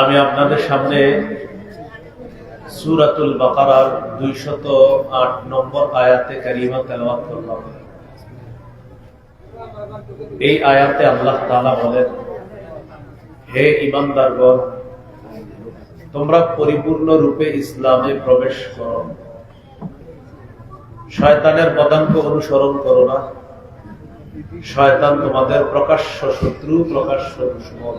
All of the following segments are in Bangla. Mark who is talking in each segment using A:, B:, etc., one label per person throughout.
A: আমি আপনাদের সামনে সূরাতুল বাকারার 208 নম্বর আয়াতে কারিমা তেলাওয়াত করলাম। এই আয়াতে আল্লাহ তাআলা বলেন, হে ঈমানদারগণ, তোমরা পরিপূর্ণ রূপে ইসলামে প্রবেশ করো, শয়তানের পদাঙ্ক অনুসরণ করো না। শয়তান তোমাদের প্রকাশ্য শত্রু, প্রকাশ্য দুশমন।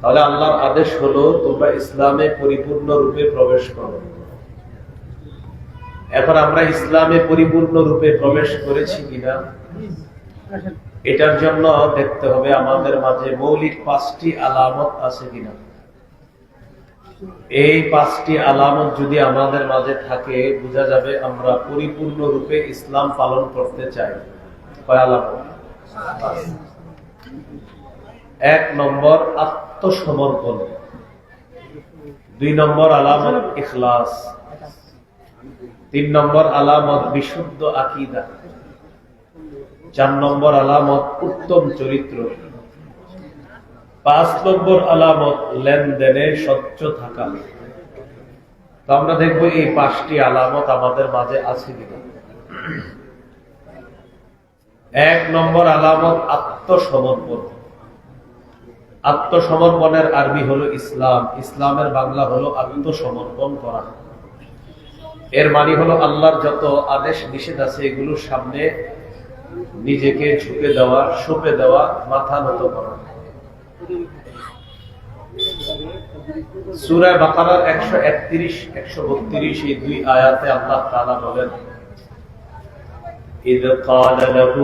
A: তাহলে আল্লাহর আদেশ হলো তোমরা ইসলামে পরিপূর্ণ রূপে প্রবেশ করো। এখন আমরা ইসলামে পরিপূর্ণ রূপে প্রবেশ করেছি কিনা এটার জন্য দেখতে হবে আমাদের মাঝে মৌলিক 5টি আলামত আছে কিনা। এই 5টি আলামত যদি আমাদের মাঝে থাকে, বোঝা যাবে আমরা পরিপূর্ণ রূপে ইসলাম পালন করতে চাই। কয় আলামত? 1 নম্বর আত্মসমর্পণ, 2 নম্বর আলামত ইখলাস, 3 নম্বর আলামত বিশুদ্ধ আকীদা, 4 নম্বর আলামত উত্তম চরিত্র, 5 নম্বর আলামত লেনদেনে স্বচ্ছ থাকা। তো আমরা দেখবো এই 5টি আলামত আমাদের মাঝে আছে কিনা। 1 নম্বর আলামত আত্মসমর্পণ। আত্মসমর্পণের আরবি হলো ইসলাম, ইসলামের বাংলা হলো আত্মসমর্পণ করা। এর মানে হলো আল্লাহর যত আদেশ নিষেধ আছে এগুলোর সামনে নিজেকে ঝুঁকে দেওয়া, সঁপে দেওয়া, মাথা নত করা। সূরা বাকারার 131, 132 এই 2 আয়াতে আল্লাহ তাআলা বলেন, ইয ক্বালা লাহু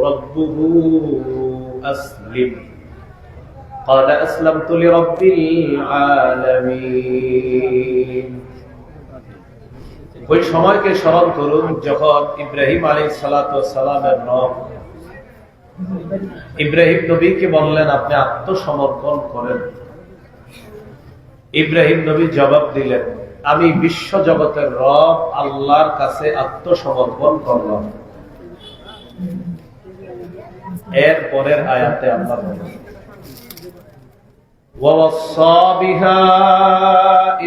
A: রাব্বুহু আসলিম ক্বালা আসলামতু লিরাব্বিল আলামিন। ওই সময়কে স্মরণ করুন যখন ইব্রাহিম আলাইহিস সালাতু ওয়াস সালামের রব ইব্রাহিম নবীকে বললেন আপনি আত্মসমর্পণ করেন। ইব্রাহিম নবী জবাব দিলেন, আমি বিশ্ব জগতের রব আল্লাহর কাছে আত্মসমর্পণ করলাম। এর পরের আয়াতে আল্লাহ বলেন, وَوَصَّى بِهَا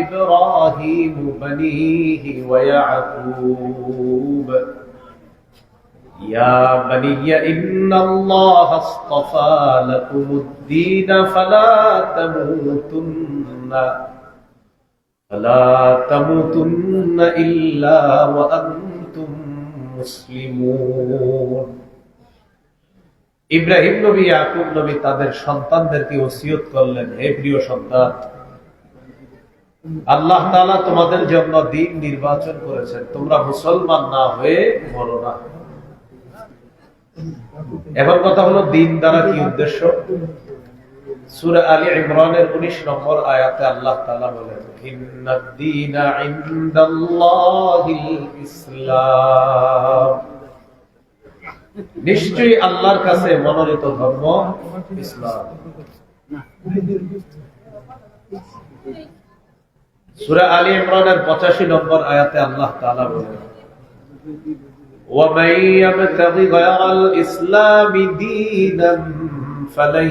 A: إِبْرَاهِيمُ بَنِيهِ وَيَعْقُوبُ يَا بَنِيَّ إِنَّ اللَّهَ اصْطَفَى لَكُمُ الدِّينَ فَلَا تَمُوتُنَّ إِلَّا وَأَنْتُمْ মুসলিমুন। ইব্রাহিম নবী, ইয়াকুব নবী তাদের সন্তানদেরকে ওসিয়ত করলেন, হে প্রিয় সন্তান, আল্লাহ তাআলা তোমাদের জন্য দ্বীন নির্বাচন করেছেন, তোমরা মুসলমান না হয়ে মরো না। এখন কথা হলো দ্বীন দ্বারা কি উদ্দেশ্য। সূরা আলী ইমরানের 19 নম্বর আয়াতে আল্লাহ তাআলা বলেন, ইন্নাদ দীনা ইনদাল্লাহিল ইসলাম, নিশ্চয়ই আল্লাহর কাছে মনোনীত ধর্ম ইসলাম। সূরা আলী ইমরানের 85 নম্বর আয়াতে আল্লাহ তাআলা বলেন, وَمَن يَبْتَغِ غَيْرَ الْإِسْلَامِ دِينًا فَلَن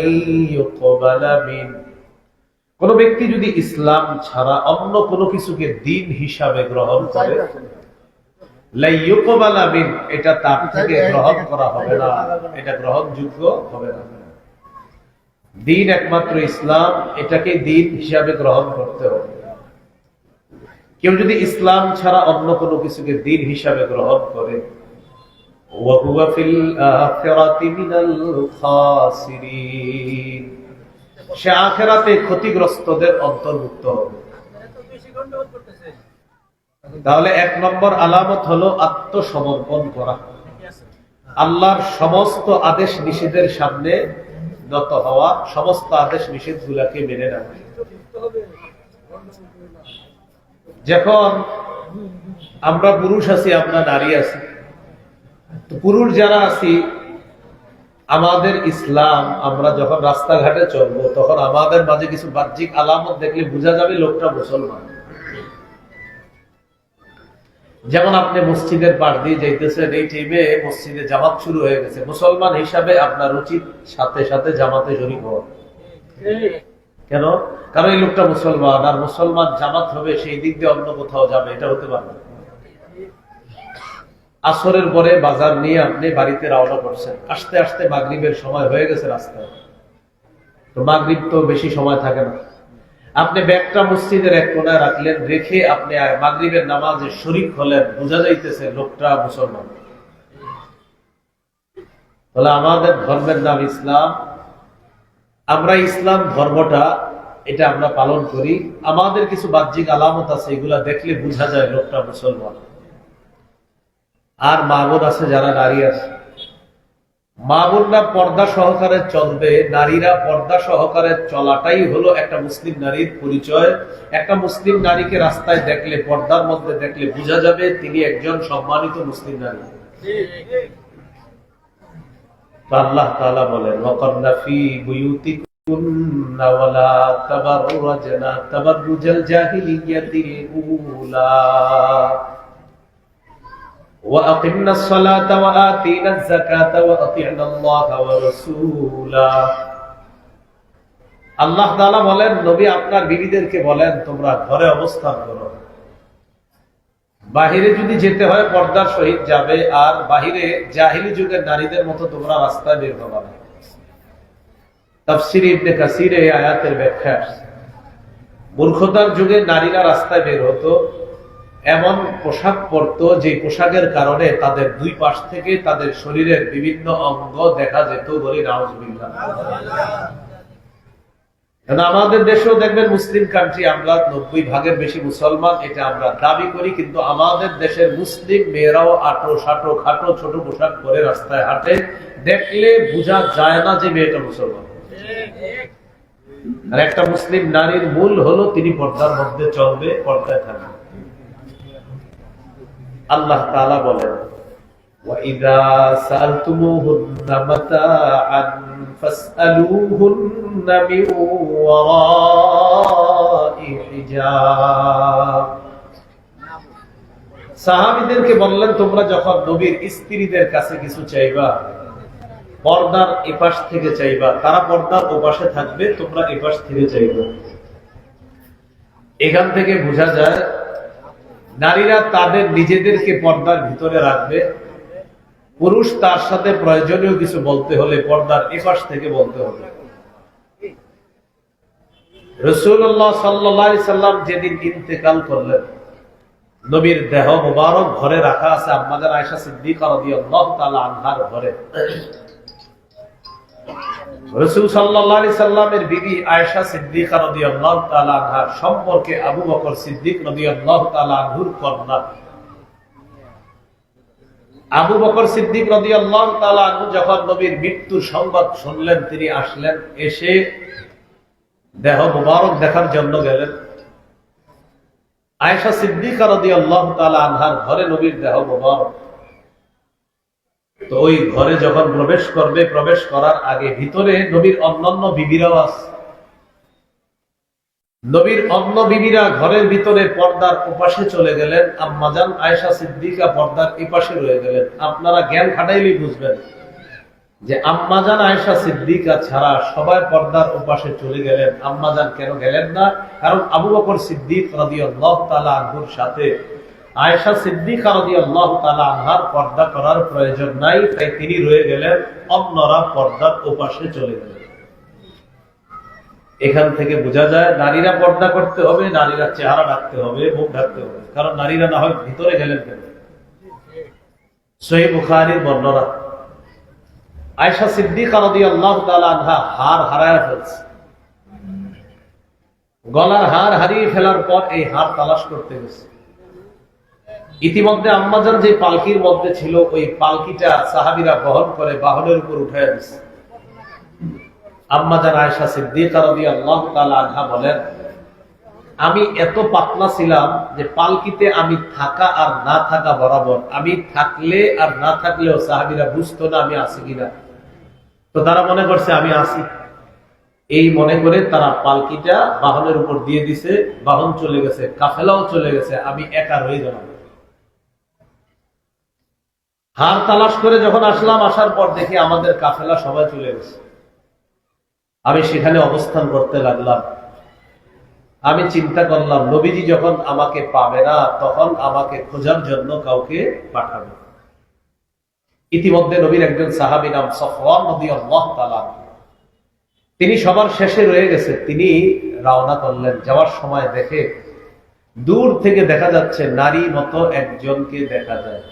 A: يُقْبَلَ مِنْهُ, কোন ব্যক্তি যদি ইসলাম ছাড়া অন্য কোনো কিছুকে দ্বীন হিসাবে গ্রহণ করে, লা ইউকবাল মিন, এটা তার থেকে গ্রহণ করা হবে না, এটা গ্রহণযোগ্য হবে না। দ্বীন একমাত্র ইসলাম, এটাকে দ্বীন হিসাবে গ্রহণ করতে হবে। কেউ যদি ইসলাম ছাড়া অন্য কোনো কিছুকে দ্বীন হিসাবে গ্রহণ করে, ওয়া হুয়া ফিল আখিরাতি মিনাল খাসিরিন, সে আখিরাতে ক্ষতিগ্রস্তদের অন্তর্ভুক্ত হবে। তাহলে 1 নম্বর আলামত হলো আত্মসমর্পণ করা, আল্লাহর সমস্ত আদেশ নিষেধের সামনে নত হওয়া, সমস্ত আদেশ নিষেধগুলোকে মেনে নেওয়া। যখন আমরা পুরুষ আছি, আমরা নারী আছি, তো পুরুষ যারা আছি, আমাদের ইসলাম, আমরা যখন রাস্তাঘাটে চলবো তখন আমাদের মাঝে কিছু বাহ্যিক আলামত দেখলে বোঝা যাবে লোকটা মুসলমান। যেমন আপনি মসজিদের পাশ দিয়ে যাইতেছেন, এই টাইমে মসজিদে জামাত শুরু হয়ে গেছে, মুসলমান হিসাবে আপনার উচিত সাথে সাথে জামাতে শরীক হওয়া। কেন? কারণ এই লোকটা মুসলমান, আর মুসলমান জামাত হবে সেই দিক দিয়ে অন্য কোথাও যাবে, এটা হতে পারে না। আসরের পরে বাজার নিয়ে আপনি বাড়িতে রওনা করছেন, আস্তে আস্তে মাগরিবের সময় হয়ে গেছে রাস্তায়। তো মাগরিব তো বেশি সময় থাকে না, আপনি ব্যাগটা মসজিদের এক কোনায় রাখলেন, রেখে আপনি মাগরিবের নামাজে শরীক হলেন, বোঝা যাইতেছে লোকটা মুসলমান। তাহলে আমাদের ধর্মের নাম ইসলাম, আমরা ইসলাম ধর্মটা এটা আমরা পালন করি। আমাদের কিছু বাহ্যিক আলামত আছে, এগুলা দেখলে বোঝা যায় লোকটা মুসলমান। আর মা বোন আছে যারা নারী আছে, মা বোনরা পর্দা সহকারে চলবে, নারীরা পর্দা সহকারে চলাটাই হলো একটা মুসলিম নারীর পরিচয়। একটা মুসলিম নারীকে রাস্তায় দেখলে, পর্দার মধ্যে দেখলে বোঝা যাবে তিনি একজন সম্মানিত মুসলিম নারী। আল্লাহ তাআলা বলেন, ওয়াকারনা ফি বুয়ুতিকুন্না ওয়ালা তাবাররাজনা তাবাররুজাল জাহিলিয়াতিল উলা وأقمنا الصلاة وآتينا الزكاة وأطعنا الله ورسوله। আল্লাহ তাআলা বলেন, নবী আপনার বিবিদেরকে বলেন তোমরা ঘরে অবস্থান করো, বাহিরে যদি যেতে হয় পর্দার সহিত যাবে, আর বাহিরে জাহিলি যুগের নারীদের মতো তোমরা রাস্তায় বের হবে না। তাফসীর ইবনে কাসির এই আয়াতের ব্যাখ্যা, মূর্খতার যুগে নারীরা রাস্তায় বের হতো, এমন পোশাক পরতো যে পোশাকের কারণে তাদের দুই পাশ থেকে তাদের শরীরের বিভিন্ন অঙ্গ দেখা যেত। বলি নাউজুবিল্লাহ। আমাদের দেশেও দেখবেন মুসলিম কান্ট্রি, আমরা 90% বেশি মুসলমান, এটা আমরা দাবি করি, কিন্তু আমাদের দেশের মুসলিম মেয়েরাও আটো সাটো খাটো ছোট পোশাক পরে রাস্তায় হাঁটে, দেখলে বোঝা যায় না যে মেয়েটা মুসলমান। আর একটা মুসলিম নারীর মূল হলো তিনি পর্দার মধ্যে চলবে, পর্দায় থাকবে। আল্লাহ তাআলা বলেন, وَإِذَا سَأَلْتُمُوهُنَّ مَتَاعًا فَاسْأَلُوهُنَّ مِنْ وَرَاءِ حِجَابٍ। সাহাবীদেরকে বললেন, তোমরা যখন নবীর স্ত্রীদের কাছে কিছু চাইবা, পর্দার এপাশ থেকে চাইবা, তারা পর্দার ওপাশে থাকবে, তোমরা এপাশ থেকে চাইবা। এখান থেকে বোঝা যায় নারীরা তাদের নিজেদেরকে পর্দার ভিতরে রাখবে, পুরুষ তার সাথে প্রয়োজনীয় কিছু বলতে হলে পর্দার এপাশ থেকে বলতে হবে। রাসূলুল্লাহ সাল্লাল্লাহু আলাইহি সাল্লাম যেদিন ইন্তেকাল করলেন, নবীর দেহ মুবারক ঘরে রাখা আছে আম্মা আয়েশা সিদ্দিকা রাদিয়াল্লাহু তাআলা আনহার ঘরে। রাসূল সাল্লাল্লাহু আলাইহি সাল্লামের বিবি আয়েশা সিদ্দিকা রাদিয়াল্লাহু তাআলা আনহার সম্পর্কে আবু বকর সিদ্দিক রাদিয়াল্লাহু তাআলা আনহুর কন্যা। আবু বকর সিদ্দিক রাদিয়াল্লাহু তাআলা আনহু যখন নবীর মৃত্যুর সংবাদ শুনলেন, তিনি আসলেন, এসে দেহ মুবারক দেখার জন্য গেলেন। আয়েশা সিদ্দিকা রাদিয়াল্লাহু তাআলা আনহার ঘরে নবীর দেহ মুবারক। তো ওই ঘরে যখন প্রবেশ করবে, প্রবেশ করার আগে ভিতরে নবীর অন্যান্য বিবিরাও আছে। নবীর অন্য বিবিরা ঘরের ভিতরে পর্দার ওপাশে চলে গেলেন, আম্মাজান আয়েশা সিদ্দিকা পর্দার এপাশে রয়ে গেলেন। আপনারা জ্ঞান খাটাইলেই বুঝবেন যে আম্মাজান আয়েশা সিদ্দিকা ছাড়া সবাই পর্দার ওপাশে চলে গেলেন, আম্মাজান কেন গেলেন না? কারণ আবু বকর সিদ্দিক রাদিয়াল্লাহু তাআলা আনহুর সাথে আয়েশা সিদ্দিকা রাদিয়াল্লাহু তাআলা আনহার পর্দা করার প্রয়োজন নাই, তাই তিনি রয়ে গেলেন, অন্যরা পর্দার ওপাশে চলে গেলেন। এখান থেকে বোঝা যায় নারীরা পর্দা করতে হবে, নারীরা চেহারা ঢাকতে হবে, মুখ ঢাকতে হবে, কারণ নারীরা না হয় ভিতরে গেলেন কেন? সহিহ বুখারীর বর্ণনা, আয়েশা সিদ্দিকা রাদিয়াল্লাহু তাআলা আনহা হার হারায় ফেলছে। গলার হার হারিয়ে ফেলার পর এই হার তালাশ করতে গেছে। ইতিমধ্যে আম্মাজান যে পালকির মধ্যে ছিল, ওই পালকিটা সাহাবীরা বহন করে বাহনের উপর উঠায় দিয়েছে। আম্মাজান আয়েশা সিদ্দিকা রাদিয়াল্লাহু তাআলা আনহা বলেন, আমি এত পাতলা ছিলাম যে পালকিতে আমি থাকা আর না থাকা বরাবর, আমি থাকলে আর না থাকলেও সাহাবীরা বুঝতো না আমি আছি কিনা। তো তারা মনে করছে আমি আছি, এই মনে করে তারা পালকিটা বাহনের উপর দিয়ে দিছে, বাহন চলে গেছে, কাফেলাও চলে গেছে, আমি একা রয়ে গেলাম। হার তালাশ করে যখন আসলাম, আসার পর দেখি আমাদের কাফেলা সবাই চলে গেছে। আমি সেখানে অবস্থান করতে লাগলাম। আমি চিন্তা করলাম, নবীজি যখন আমাকে পাবে না তখন আমাকে খোঁজার জন্য কাউকে পাঠাবে। ইতিমধ্যে নবীর একজন সাহাবী নাম সফওয়ান রাদিয়াল্লাহু তাআলা, তিনি সবার শেষে রয়ে গেছে। তিনি রওনা করলেন। যাওয়ার সময় দেখে দূর থেকে দেখা যাচ্ছে নারী মতো একজনকে দেখা যায়।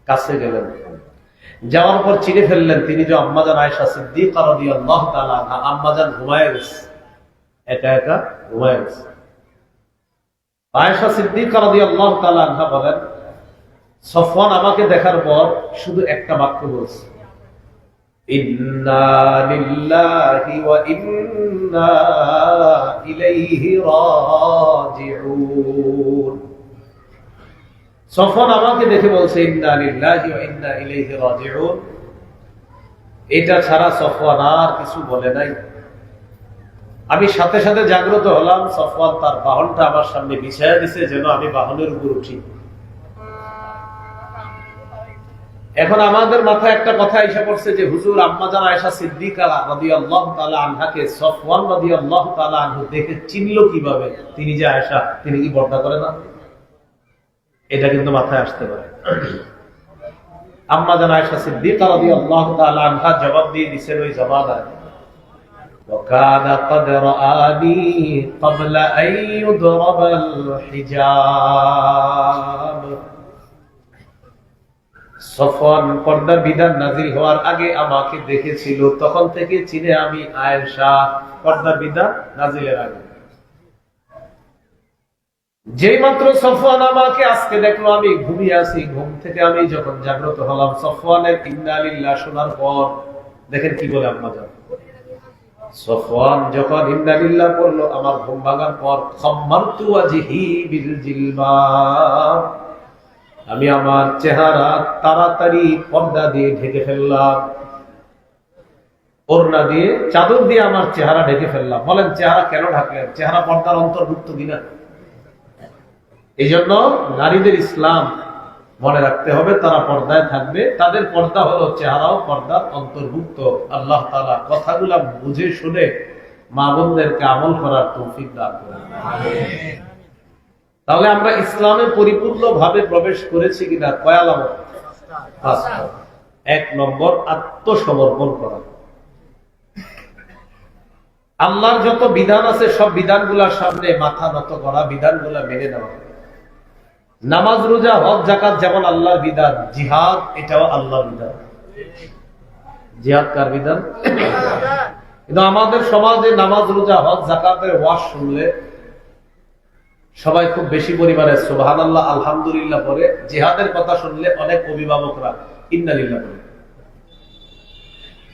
A: কাছে গেলেন, যাওয়ার পর চিনে ফেললেন তিনি যে আম্মাজান আয়েশা সিদ্দিকা রাদিয়াল্লাহু তাআলা আনহা। আম্মাজান ঘুমায় গেছে, একা একা ঘুমায় গেছে। আয়েশা সিদ্দিকা রাদিয়াল্লাহু তাআলা আনহা বলেন, সফওয়ান আমাকে দেখার পর শুধু একটা বাক্য বলছে, ইন্না লিল্লাহি ওয়া ইন্না ইলাইহি রাজিউন। সফওয়ান আমাকে দেখে বলছে ইন্না লিল্লাহি ওয়া ইন্না ইলাইহি রাজিউন। এটা ছাড়া সফওয়ান আর কিছু বলে নাই। আমি সাথে সাথে জাগ্রত হলাম। সফওয়ান তার বাহনটা আমার সামনে বিছায়া দিছে যেন আমি বাহনের উপর উঠি। এখন আমাদের মাথায় একটা কথা এসে পড়ছে যে হুজুর আম্মাজান আয়েশা সিদ্দিকা রাদিয়াল্লাহু তাআলা আনহাকে সফওয়ান রাদিয়াল্লাহু তাআলা আনহু দেখে চিনলো কিভাবে? তিনি যে আয়েশা, তিনি কি পর্দা করে না? এটা কিন্তু মাথায় আসতে পারে। আম্মাজান আয়েশা সিদ্দিকা রাদিয়াল্লাহু তাআলা আনহা জবাব দিয়ে দিয়েছেন ওই জামানায়, وكان قد رآني قبل أن يضرب الحجاب। সফওয়ান পর্দার বিধান নাযিল হওয়ার আগে আমাকে দেখেছিল, তখন থেকে চিনে আমি আয়েশা। পর্দার বিধান নাযিলের আগে যেই মাত্র সফওয়ান আমাকে আজকে দেখলো, আমি ঘুমিয়ে আছি, ঘুম থেকে আমি যখন জাগ্রত হলাম, সফওয়ানের ইন্না লিল্লাহ শোনার পর দেখেন কি বলে আম্মাজান। সফওয়ান যখন ইন্না লিল্লাহ পড়লো, আমার ঘুম ভাঙার পর খাম্মারতু ওয়াজহি বিল জিলবাব, আমি আমার চেহারা তাড়াতাড়ি পর্দা দিয়ে ঢেকে ফেললাম। ওড়না দিয়ে, চাদর দিয়ে আমার চেহারা ঢেকে ফেললাম। বলেন চেহারা কেন ঢাকলেন? চেহারা পর্দার অন্তর্ভুক্ত কিনা? এই জন্য নারীদের ইসলাম মনে রাখতে হবে, তারা পর্দায় থাকবে। তাদের পর্দা হলো চেহারাও পর্দার অন্তর্ভুক্ত। আল্লাহ তাআলা কথাগুলা বুঝে শুনে মা বোনদেরকে আমল করার তৌফিক দান করুন। তাহলে আমরা ইসলামে পরিপূর্ণ ভাবে প্রবেশ করেছি কিনা? কয় আলামত? এক নম্বর, আত্মসমর্পণ করা। আল্লাহর যত বিধান আছে সব বিধানগুলোর সামনে মাথা নত করা, বিধানগুলা মেনে নেওয়া। নামাজ, রোজা, হজ, যাকাত যেমন আল্লাহর বিধান, জিহাদ এটাও আল্লাহর বিধান। জিহাদ কার বিধান? কিন্তু আমাদের সমাজে নামাজ, রোজা, হজ, যাকাতের ওয়াজ শুনলে সবাই খুব বেশি পরিমাণে সুবহানাল্লাহ আলহামদুলিল্লাহ পড়ে। জিহাদের কথা শুনলে অনেক অভিভাবকরা ইন্না লিল্লাহ পড়ে।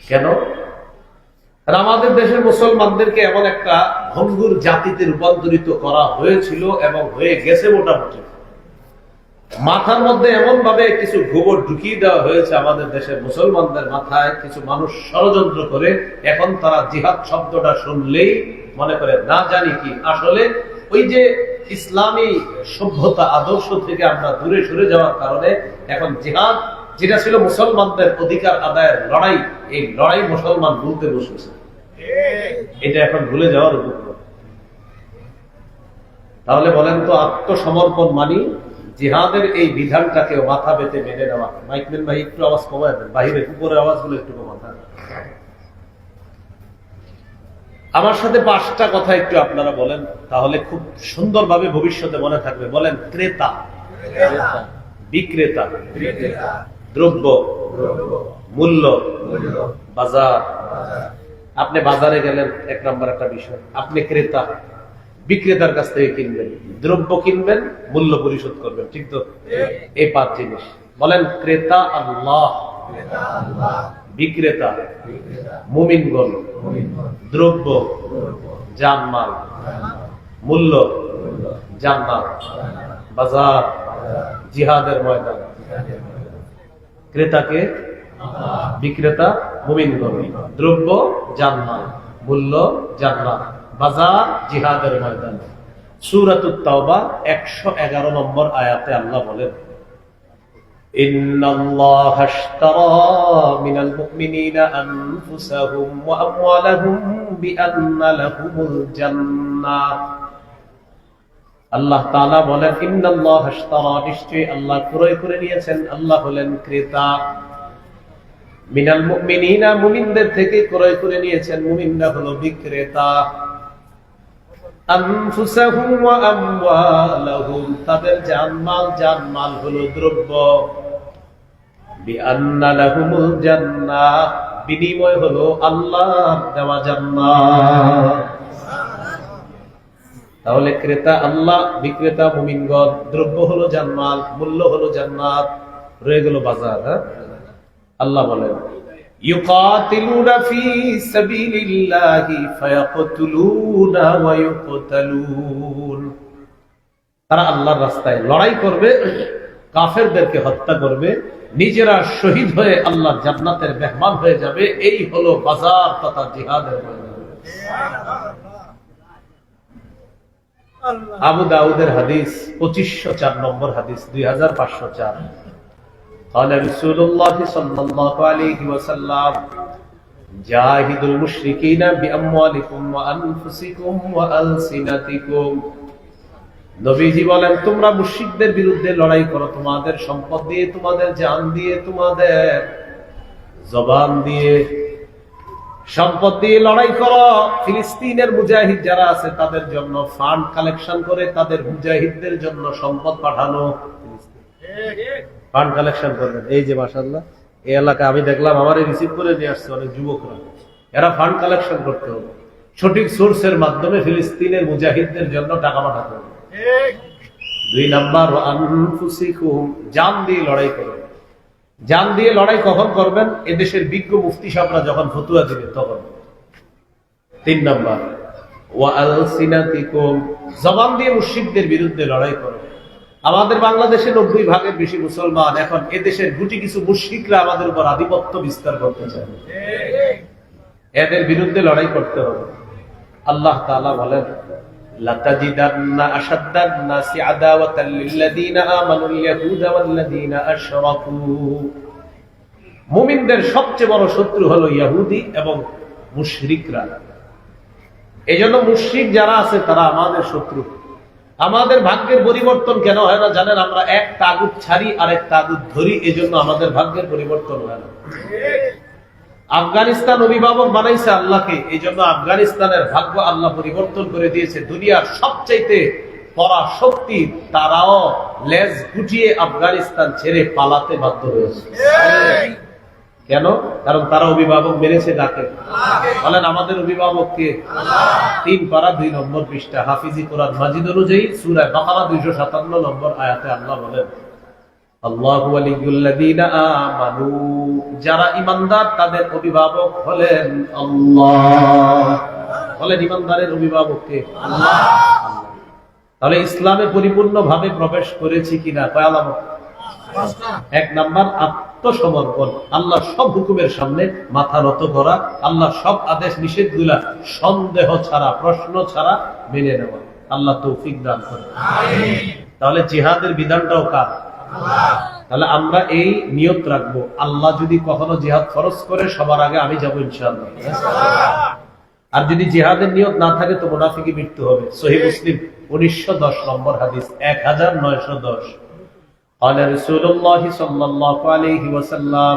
A: কেন? আমাদের দেশের মুসলমানদেরকে এমন একটা ভঙ্গুর জাতিতে রূপান্তরিত করা হয়েছিল এবং হয়ে গেছে। মোটামুটি মাথার মধ্যে এমন ভাবে কিছু গোবর ঢুকিয়ে দেওয়া হয়েছে আমাদের দেশের মুসলমানদের মাথায়। কিছু মানুষ ষড়যন্ত্র করে এখন তারা জিহাদ শব্দটা শুনলেই মনে করে না জানি কি। আসলে ওই যে ইসলামী সভ্যতা আদর্শ থেকে আমরা দূরে সরে যাওয়ার কারণে এখন জিহাদ, যেটা ছিল মুসলমানদের অধিকার আদায়ের লড়াই, এই লড়াই মুসলমান ভুলতে বসেছে। এটা এখন ভুলে যাওয়ার উপক্রম। তাহলে বলেন তো, আত্মসমর্পণ মানি জিহাদের এই বিধানটাকে মাথা পেতে মেনে নেওয়া। মাইকম্যান ভাই একটু আওয়াজ কমায় দেন, বাহিরে উপরের আওয়াজগুলো একটু কমাতে। আমার সাথে 5টা কথা একটু আপনারা বলেন, তাহলে খুব সুন্দরভাবে ভবিষ্যতে মনে থাকবে। বলেন, ক্রেতা, বিক্রেতা, দ্রব্য, মূল্য, বাজার। আপনি বাজারে গেলেন, 1 নম্বর একটা বিষয়, আপনি ক্রেতা, বিক্রেতার কাছ থেকে কিনবেন, দ্রব্য কিনবেন, মূল্য পরিশোধ করবেন। ঠিক তো? এই 5 জিনিস। বলেন, ক্রেতা আল্লাহ, বিক্রেতা মুমিনগণ, দ্রব্য জানমাল, মূল্য জান্নাত, বাজার জিহাদের ময়দান। ক্রেতাকে বিক্রেতা মুমিনগণ, দ্রব্য জানমাল, মূল্য জান্নাত, বাজার জিহাদের ময়দান। সূরাতুত তাওবা 111 নম্বর আয়াতে আল্লাহ বলেন, ইন্নাল্লাহা আশতারা মিনাল মুমিনিনা আনফুসাহুম ওয়া আমওয়ালাহুম বিআন্না লাহুমুল জান্নাহ। আল্লাহ তাআলা বলেন, ইন্নাল্লাহা আশতারা, নিশ্চয়ই আল্লাহ ক্রয় করে নিয়েছেন, আল্লাহ হলেন ক্রেতা। মিনাল মুমিনিনা, মুমিনদের থেকে ক্রয় করে নিয়েছেন, মুমিনরা হলো বিক্রেতা। আনফুসাহুম ওয়া আমওয়ালাহুম, তাদের জানমাল হলো দ্রব্য। বিআন্না লাহুমুল জান্নাহ, বিনিময় হলো আল্লাহর দেওয়া জান্নাত। তাহলে ক্রেতা আল্লাহ, বিক্রেতা মুমিনগণ, দ্রব্য হলো জানমাল, মূল্য হলো জান্নাত, রয়ে গেল বাজার। আল্লাহ বলেন, ইউকাতিলুনা ফি সাবিলিল্লাহি ফায়াকতুলুনা ওয়া ইউকতালুন, তারা আল্লাহর রাস্তায় লড়াই করবে, কাফেরদেরকে হত্যা করবে, নিজেরা শহীদ হয়ে আল্লাহর জান্নাতের মেহমান হয়ে যাবে। এই হলো বাজার তথা জিহাদের ময়দান। আবু দাউদের হাদিস 2504 নম্বর হাদিস, 2504। قال رسول الله صلى الله عليه وسلم جاهدوا المشركين بأموالكم وأنفسكم وألسنتكم। নবীজি বলেন, তোমরা মুশরিকদের বিরুদ্ধে লড়াই করো তোমাদের সম্পদ দিয়ে, তোমাদের জান দিয়ে, তোমাদের জবান দিয়ে, সম্পদ দিয়ে লড়াই করো। ফিলিস্তিনের মুজাহিদ যারা আছে তাদের জন্য ফান্ড কালেকশন করে তাদের মুজাহিদদের জন্য সম্পদ পাঠানো, ফান্ড কালেকশন করবেন। এই যে মাশাআল্লাহ, এই এলাকা আমি দেখলাম, আমারে রিসিভ করে নিয়ে আসছে অনেক যুবকরা, এরা ফান্ড কালেকশন করতে হবে, সঠিক সোর্সের মাধ্যমে ফিলিস্তিনের মুজাহিদদের জন্য টাকা পাঠাতে হবে। 2 নাম্বার, আনফুসিকুম, জান দিয়ে লড়াই করবেন। জান দিয়ে লড়াই কখন করবেন? এদেশের বিজ্ঞ মুফতি সাহেবরা যখন ফতুয়া দিবে তখন। 3 নাম্বার, ওয়া আলসিনাতিকুম, জবান দিয়ে মুশরিকদের বিরুদ্ধে লড়াই করো। আমাদের বাংলাদেশে 90 ভাগের বেশি মুসলমান, এখন এদেশের গুটি কিছু মুশরিকরা আমাদের উপর আধিপত্য বিস্তার করতে চায়, এদের বিরুদ্ধে লড়াই করতে হবে। আল্লাহ তাআলা বলেন, লাতাজিদান্না আশাদ্দান নাসি আদাওয়াতাল লিল্লাযীনা আমানুল ইয়াহুদা ওয়াল্লাযীনা আশরাকু, মুমিনদের সবচেয়ে বড় শত্রু হলো ইহুদি এবং মুশরিকরা। এজন্য মুশরিক যারা আছে তারা আমাদের শত্রু। আমাদের ভাগ্যের পরিবর্তন কেন হয় না জানেন? আমরা এক তাগুত ছাড়ি আর এক তাগুত ধরি, এজন্য আমাদের ভাগ্যের পরিবর্তন হয় না। আফগানিস্তান অভিভাবক বানাইছে আল্লাহকে, এই জন্য আফগানিস্তানের ভাগ্য আল্লাহ পরিবর্তন করে দিয়েছে। দুনিয়ার সবচাইতে পরা শক্তি তারাও লেজ গুটিয়ে আফগানিস্তান ছেড়ে পালাতে বাধ্য হয়েছে। কেন? কারণ তারা অভিভাবক মেরেছে ডাকে। বলেন, আমাদের অভিভাবক কে? 3 পারা 2 নম্বর পৃষ্ঠা, হাফিজি কোরআন মাজিদ অনুযায়ী সূরা বাকারা 257 নম্বর আয়াতে আল্লাহ বলেন, আল্লাহু ওয়ালিয়ুল্লাযীনা আমানু, যারা ঈমানদার তাদের অভিভাবক হলেন আল্লাহ। বলেন, ঈমানদারের অভিভাবক কে? আল্লাহ। তাহলে ইসলামে পরিপূর্ণভাবে প্রবেশ করেছি কিনা? কয় আলামত? 1 নাম্বার, আত্মসমর্পণ, আল্লাহ সব হুকুমের সামনে মাথা নত করা, আল্লাহ সব আদেশ নিষেধগুলা সন্দেহ ছাড়া, প্রশ্ন ছাড়া মেনে নেওয়া। আল্লাহ তৌফিক দান করেন, আমিন। তাহলে জিহাদের বিধানটাও কার? তাহলে আমরা এই নিয়ত রাখবো, আল্লাহ যদি কখনো জিহাদ ফরজ করে সবার আগে আমি যাবো ইনশাআল্লাহ। আর যদি জিহাদের নিয়ত না থাকে তো মুনাফিকি মৃত্যু হবে। সহিহ মুসলিম 1910 নম্বর হাদিস, 1910। قال رسول الله صلى الله عليه وسلم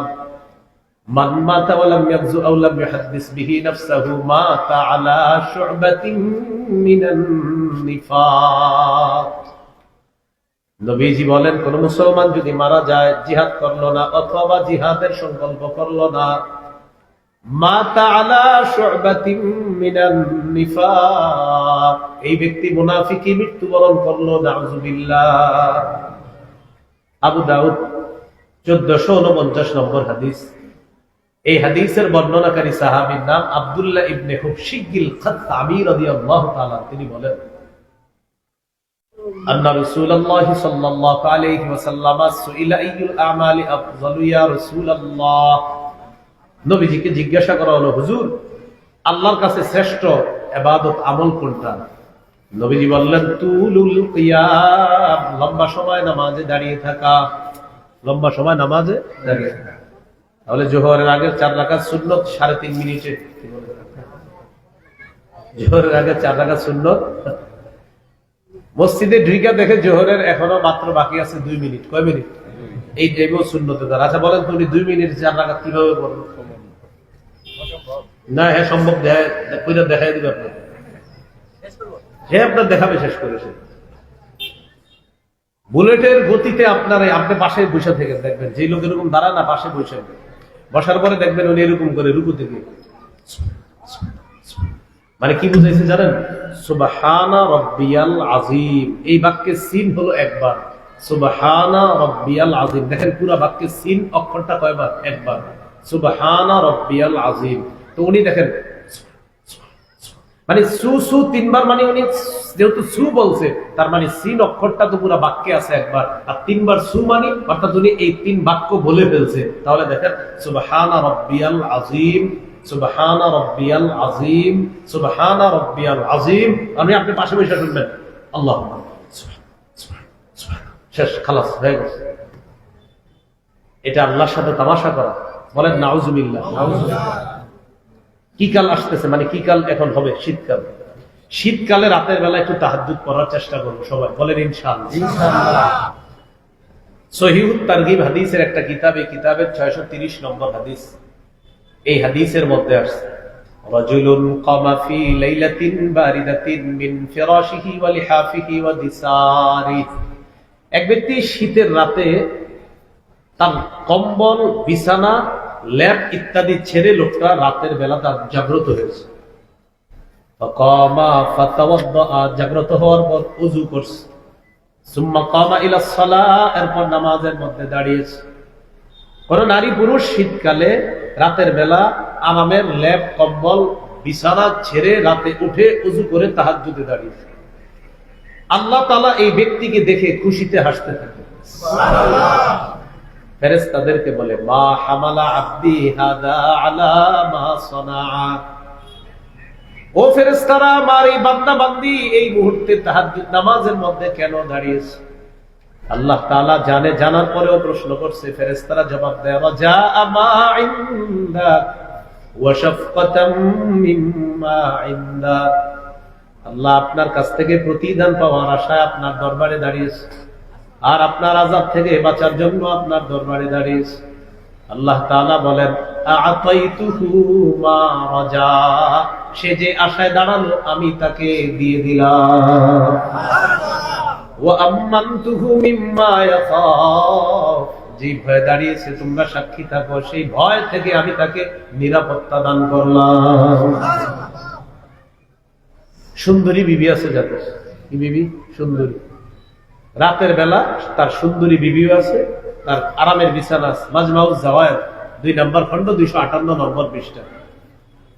A: من مات ولم يغزو أو لم يحدث به نفسه مات على شعبة من النفاق। নবীজি বলেন, কোন মুসলমান যদি মারা যায়, জিহাদ করলো না অথবা জিহাদের সংকল্প করলো না, মাতা আলা শু'বাতিন মিনান নিফাক, এই ব্যক্তি মুনাফিকি মৃত্যুবরণ করলো, নাউযুবিল্লাহ। আবু দাউদ 1449 নম্বর হাদিস। এই হাদিসের বর্ণনাকারী সাহাবীর নাম আব্দুল্লাহ ইবনে হুবশিগিল খাত্তামি রাদিয়াল্লাহু তাআলা। তিনি বলেন, আন্না রাসূলুল্লাহ সাল্লাল্লাহু আলাইহি ওয়াসাল্লাম সুইলা আইয়ুল আমালি আফযালু ইয়া রাসূলুল্লাহ। নবীজিকে জিজ্ঞাসা করা হলো, হুজুর, আল্লাহর কাছে শ্রেষ্ঠ ইবাদত আমল কোনটা? নবীজি বললেন, তুলুল কিয়াম, লম্বা সময় নামাজে দাঁড়িয়ে থাকা, লম্বা সময় নামাজে দাঁড়িয়ে থাকা। তাহলে জোহরের আগের 4 রাকাত সুন্নত 3.5 মিনিটে, জোহরের আগে 4 রাকাত সুন্নত। মসজিদে ঢুইকা দেখে জোহরের এখনো মাত্র বাকি আছে 2 মিনিট। কয় মিনিট? এই টাইমেও সুন্নতে দাঁড়া। আচ্ছা বলেন তো উনি 2 মিনিট 4 রাকাত কিভাবে পড়বেন? না, হ্যাঁ সম্ভব, দেখাই দিবে আপনার, হ্যাঁ আপনার দেখাবে শেষ করেছে। বুলেটের গতিতে আপনি পাশে বসে থেকে দেখবেন, যে লোক এরকম দাঁড়ায় না পাশে বসে, বসার পরে দেখবেন উনি এরকম করে রুকু থেকে, মানে কি বুঝাইছে জানেন? সুবহানা রাব্বিয়াল আযীম, এই বাক্যের সিন হলো একবার। সুবহানা রাব্বিয়াল আযীম, দেখেন পুরো বাক্যের সিন অক্ষরটা কয়বার? একবার। সুবহানা রাব্বিয়াল আযীম। তো উনি দেখেন মানে সু সু 3 বার, মানে উনি যেহেতু সু বলছে তার মানে সিন অক্ষরটা তো পুরো বাক্যে আছে একবার, আর 3 বার সু মানে অর্থাৎ উনি এই 3 বাক্য বলে ফেলছে। তাহলে দেখেন সুবহানা রাব্বিয়াল আযীম, সুবহানা রাব্বিয়াল আযীম, সুবহানা রাব্বিয়াল আযীম। আপনি পাশে বসে শুনবেন আল্লাহু আকবার, শেষ, খালাস হয়ে গেছে। এটা আল্লাহর সাথে তামাশা করা। বলেন নাউজুবিল্লাহ। কি কাল আসতেছে, মানে কি কাল এখন হবে? শীতকাল। শীতকালে রাতের বেলা একটু তাহাজ্জুদ পড়ার চেষ্টা করবো সবাই, বলেন ইনশাআল্লাহ। সহিহুত তারগিব হাদিসের একটা কিতাব, এই কিতাবের 630 নম্বর হাদিস। এই হাদিসের মধ্যে আসছে রাজুলুন কামা ফি লাইলাতিন বারিদাতিন মিন ফিরাশিহি ওয়া লিহাফিহি ওয়া দিসারি। এক ব্যক্তি শীতের রাতে তার কম্বল, বিছানা, ল্যাপ ইত্যাদি ছেড়ে লোকটা রাতের বেলা তার জাগ্রত হয়েছে। ফাকামা ফাতাওয়াদ্দা, জাগ্রত হওয়ার পর ওযু করছে। সুম্মা কামা ইলা সালাহ, এরপর নামাজের মধ্যে দাঁড়িয়েছে। কোন নারী পুরুষ শীতকালে রাতের বেলা আরামের ল্যাপ, কম্বল, বিছানা ছেড়ে রাতে উঠে ওযু করে তাহাজ্জুদে দাঁড়িয়েছে। আল্লাহ তাআলা এই ব্যক্তিকে দেখে খুশিতে হাসতে থাকে। সুবহানাল্লাহ। ফেরেশতাদেরকে বলে মা হামালা আব্দি হাদা আলা মা সানাআ, ও ফেরেশতারা, আমার এই বান্দা বান্দি এই মুহূর্তে তাহাজ্জুদ নামাজের মধ্যে কেন দাঁড়িয়েছে? আল্লাহ তাআলা জানে, জানার পরেও প্রশ্ন করছে। ফেরেশতারা জবাব দেয় রাজা মা ইনদাক ওয়া শাফকাতাম মিম্মা ইনদাক, আল্লাহ আপনার কাছ থেকে প্রতিদান পাওয়ার আশায় আপনার দরবারে দাঁড়িয়েছে, আর আপনার আযাব থেকে বাঁচার জন্য আপনার দরবারে দাঁড়িয়েছে। আল্লাহ তাআলা বলেন আ'তাইতুহু মা রাজা, সে যে আশায় দাঁড়ালো আমি তাকে দিয়ে দিলাম। ওয়া আম্মানতুহু মিম্মা ইয়াখাফ, যে ভয় দাঁড়িয়েছে তোমরা সাক্ষী থাকো, সেই ভয় থেকে আমি তাকে নিরাপত্তা দান করলাম। সুন্দরী বিবি আছে যাতে, কি বিবি? সুন্দরী। রাতের বেলা তার সুন্দরী বিবিও আছে, তার আরামের বিছানা আছে। মাজমাউজ জাওয়ায়েদ 2 নম্বর খণ্ড 258 নম্বর পৃষ্ঠা।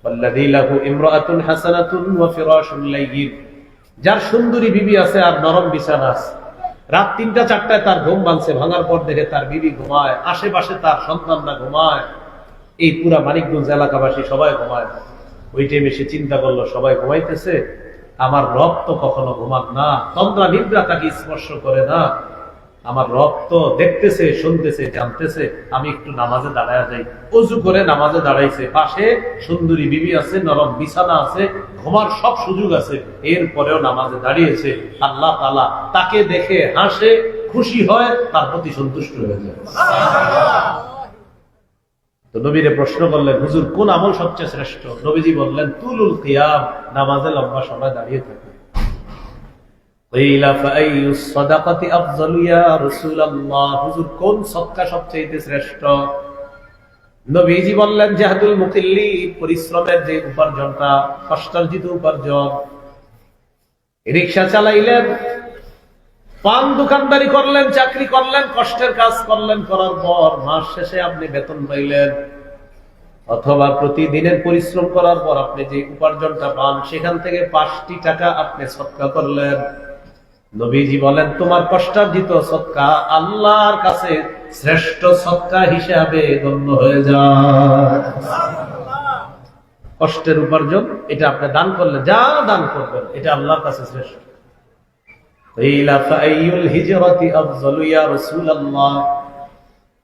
A: ওয়াল্লাযী লাহু ইমরাআতুন হাসানাতুন ওয়া ফিরাশুন লাইয়িন, যার সুন্দরী বিবি আছে আর নরম বিছানা আছে। রাত 3টা 4টায় তার ঘুম ভাঙছে, ভাঙার পর দেখে তার বিবি ঘুমায়, আশেপাশে তার সন্তানরা ঘুমায়, এই পুরা মানিকগঞ্জ এলাকাবাসী সবাই ঘুমায়। ওই টাইমে সে চিন্তা করলো সবাই ঘুমাইতেছে, আমার রব তো কখনো ঘুমান না, তন্দ্রা নিদ্রা তাকে স্পর্শ করে না, আমার রব তো দেখতেছে, শুনতেছে, জানতেছে, আমি একটু নামাজে দাঁড়ায় যাই। ওযু করে নামাজে দাঁড়াইছে, পাশে সুন্দরী বিবি আছে, নরম বিছানা আছে, ঘুমার সব সুযোগ আছে, এরপরেও নামাজে দাঁড়িয়েছে। আল্লাহ তাআলা তাকে দেখে হাসে, খুশি হয়, তার প্রতি সন্তুষ্ট হয়ে যায়। তো নবীরে প্রশ্ন করলেন হুজুর কোন আমল সবচেয়ে শ্রেষ্ঠ? নবীজি বললেন তুলুল কিয়াম, নামাজে লম্বা সময় দাঁড়িয়ে থাকে। কিলা ফাআইয়ুস সাদাকাতি আফযালু ইয়া রাসূলুল্লাহ, হুজুর কোন সদকা সবচেয়ে শ্রেষ্ঠ? নবীজি বললেন জাহদুল মুকিল্লি, পরিশ্রমের যে উপার্জনটা, কষ্টার্জিত উপার্জন। রিকশা চালাইলেন, পান দোকানদারি করলেন, চাকরি করলেন, কষ্টের কাজ করলেন, করার পর মাস শেষে আপনি বেতন পাইলেন, অথবা প্রতিদিনের পরিশ্রম করার পর আপনি যে উপার্জনটা পান সেখান থেকে 5টি টাকা আপনি সদকা করলেন। নবীজি বলেন তোমার কষ্টার্জিত সদকা আল্লাহর কাছে শ্রেষ্ঠ সদকা হিসাবে গণ্য হয়ে যায়। কষ্টের উপার্জন এটা আপনি দান করলেন, যা দান করবেন এটা আল্লাহর কাছে শ্রেষ্ঠ। কিলা ফাআইয়ুল হিজরাতি আফযালু ইয়া রাসূলুল্লাহ,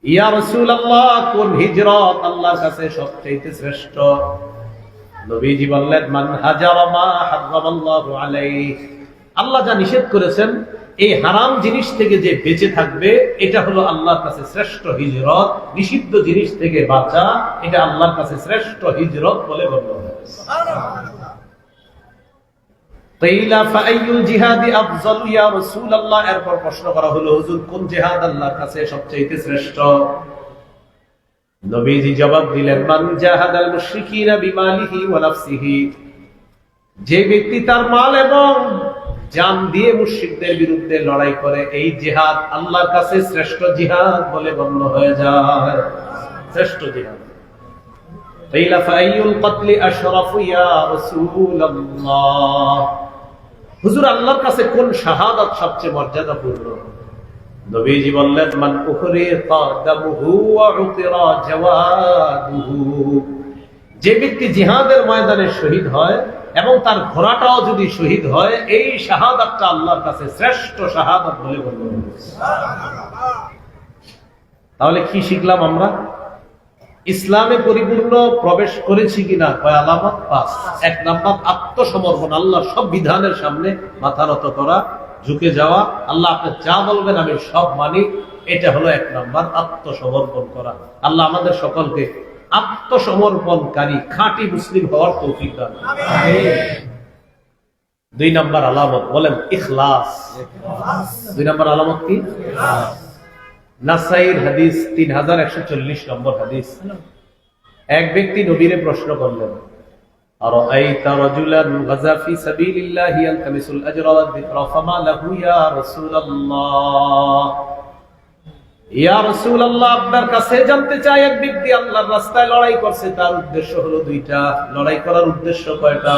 A: ইয়া রাসূলুল্লাহ, কোন হিজরত আল্লাহর কাছে সবচেয়ে শ্রেষ্ঠ? নবীজি বললেন, মান হাজারা মা হারামাল্লাহু আলাইহি, আল্লাহ যা নিষেধ করেছেন এই হারাম জিনিস থেকে যে বেঁচে থাকবে, এটা হলো আল্লাহর কাছে শ্রেষ্ঠ হিজরত। নিষিদ্ধ জিনিস থেকে বাঁচা, এটা আল্লাহর কাছে শ্রেষ্ঠ হিজরত বলে গণ্য হয়। সুবহানাল্লাহ। কিলা ফাআইয়ুল জিহাদি আফযালু ইয়া রাসূলুল্লাহ, এরপর প্রশ্ন করা হলো, হুজুর কোন জিহাদ আল্লাহর কাছে সবচেয়ে শ্রেষ্ঠ? নবীজি জবাব দিলেন, মান জাহাদাল মুশরিকিনা বিমালিহি ওয়া নাফসিহি, যে ব্যক্তি তার মাল এবং জান দিয়ে মুশরিকদের বিরুদ্ধে লড়াই করে, এই জিহাদ আল্লাহর কাছে শ্রেষ্ঠ জিহাদ বলে গণ্য হয়ে যায়। শ্রেষ্ঠ জিহাদ। কিলা ফাআইয়ুল কতলি আশরাফু ইয়া রাসূলুল্লাহ, হুজুর আল্লাহর কাছে কোন শাহাদাত সবচেয়ে মর্যাদাপূর্ণ? নবীজি বললেন, মান উখরিকা দামুহু ওয়া উকিরা জাওয়াদুহু, যে ব্যক্তি জিহাদের ময়দানে শহীদ হয় এবং তার ঘোড়াটাও যদি শহীদ হয়, এই শাহাদাতটা আল্লাহর কাছে শ্রেষ্ঠ শাহাদাত বলে গণ্য হবে। তাহলে কি শিখলাম আমরা? ইসলামে পরিপূর্ণ প্রবেশ করেছি কিনা কয় আলামত? 5। 1 নাম্বার আত্মসমর্পণ, আল্লাহর সব বিধানের সামনে মাথা নত করা, ঝুঁকে যাওয়া, আল্লাহ আপনি যা বলবেন আমি সব মানি, এটা হলো 1 নাম্বার আত্মসমর্পণ করা। আল্লাহ আমাদের সকলকে আত্মসমর্পণকারী খাঁটি মুসলিম হওয়ার তৌফিক দান করুন। আমিন। 2 নাম্বার আলামত বলেন ইখলাস। 2 নাম্বার আলামত কি? ইখলাস। নাসাইর হাদিস 3140 নম্বর হাদিস। এক ব্যক্তি নবীরে প্রশ্ন করলেন, আরাআইতা রাজুলান গাযা ফি সাবিলিল্লাহি ইয়ালতামিসুল আজরা ওয়াদ যিকরা ফামা লাহু ইয়া রাসূলুল্লাহ, ইয়া রাসূলুল্লাহ, আপনার কাছে জানতে চাই, এক ব্যক্তি আল্লাহর রাস্তায় লড়াই করছে, তার উদ্দেশ্য হলো 2টা। লড়াই করার উদ্দেশ্য কয়টা?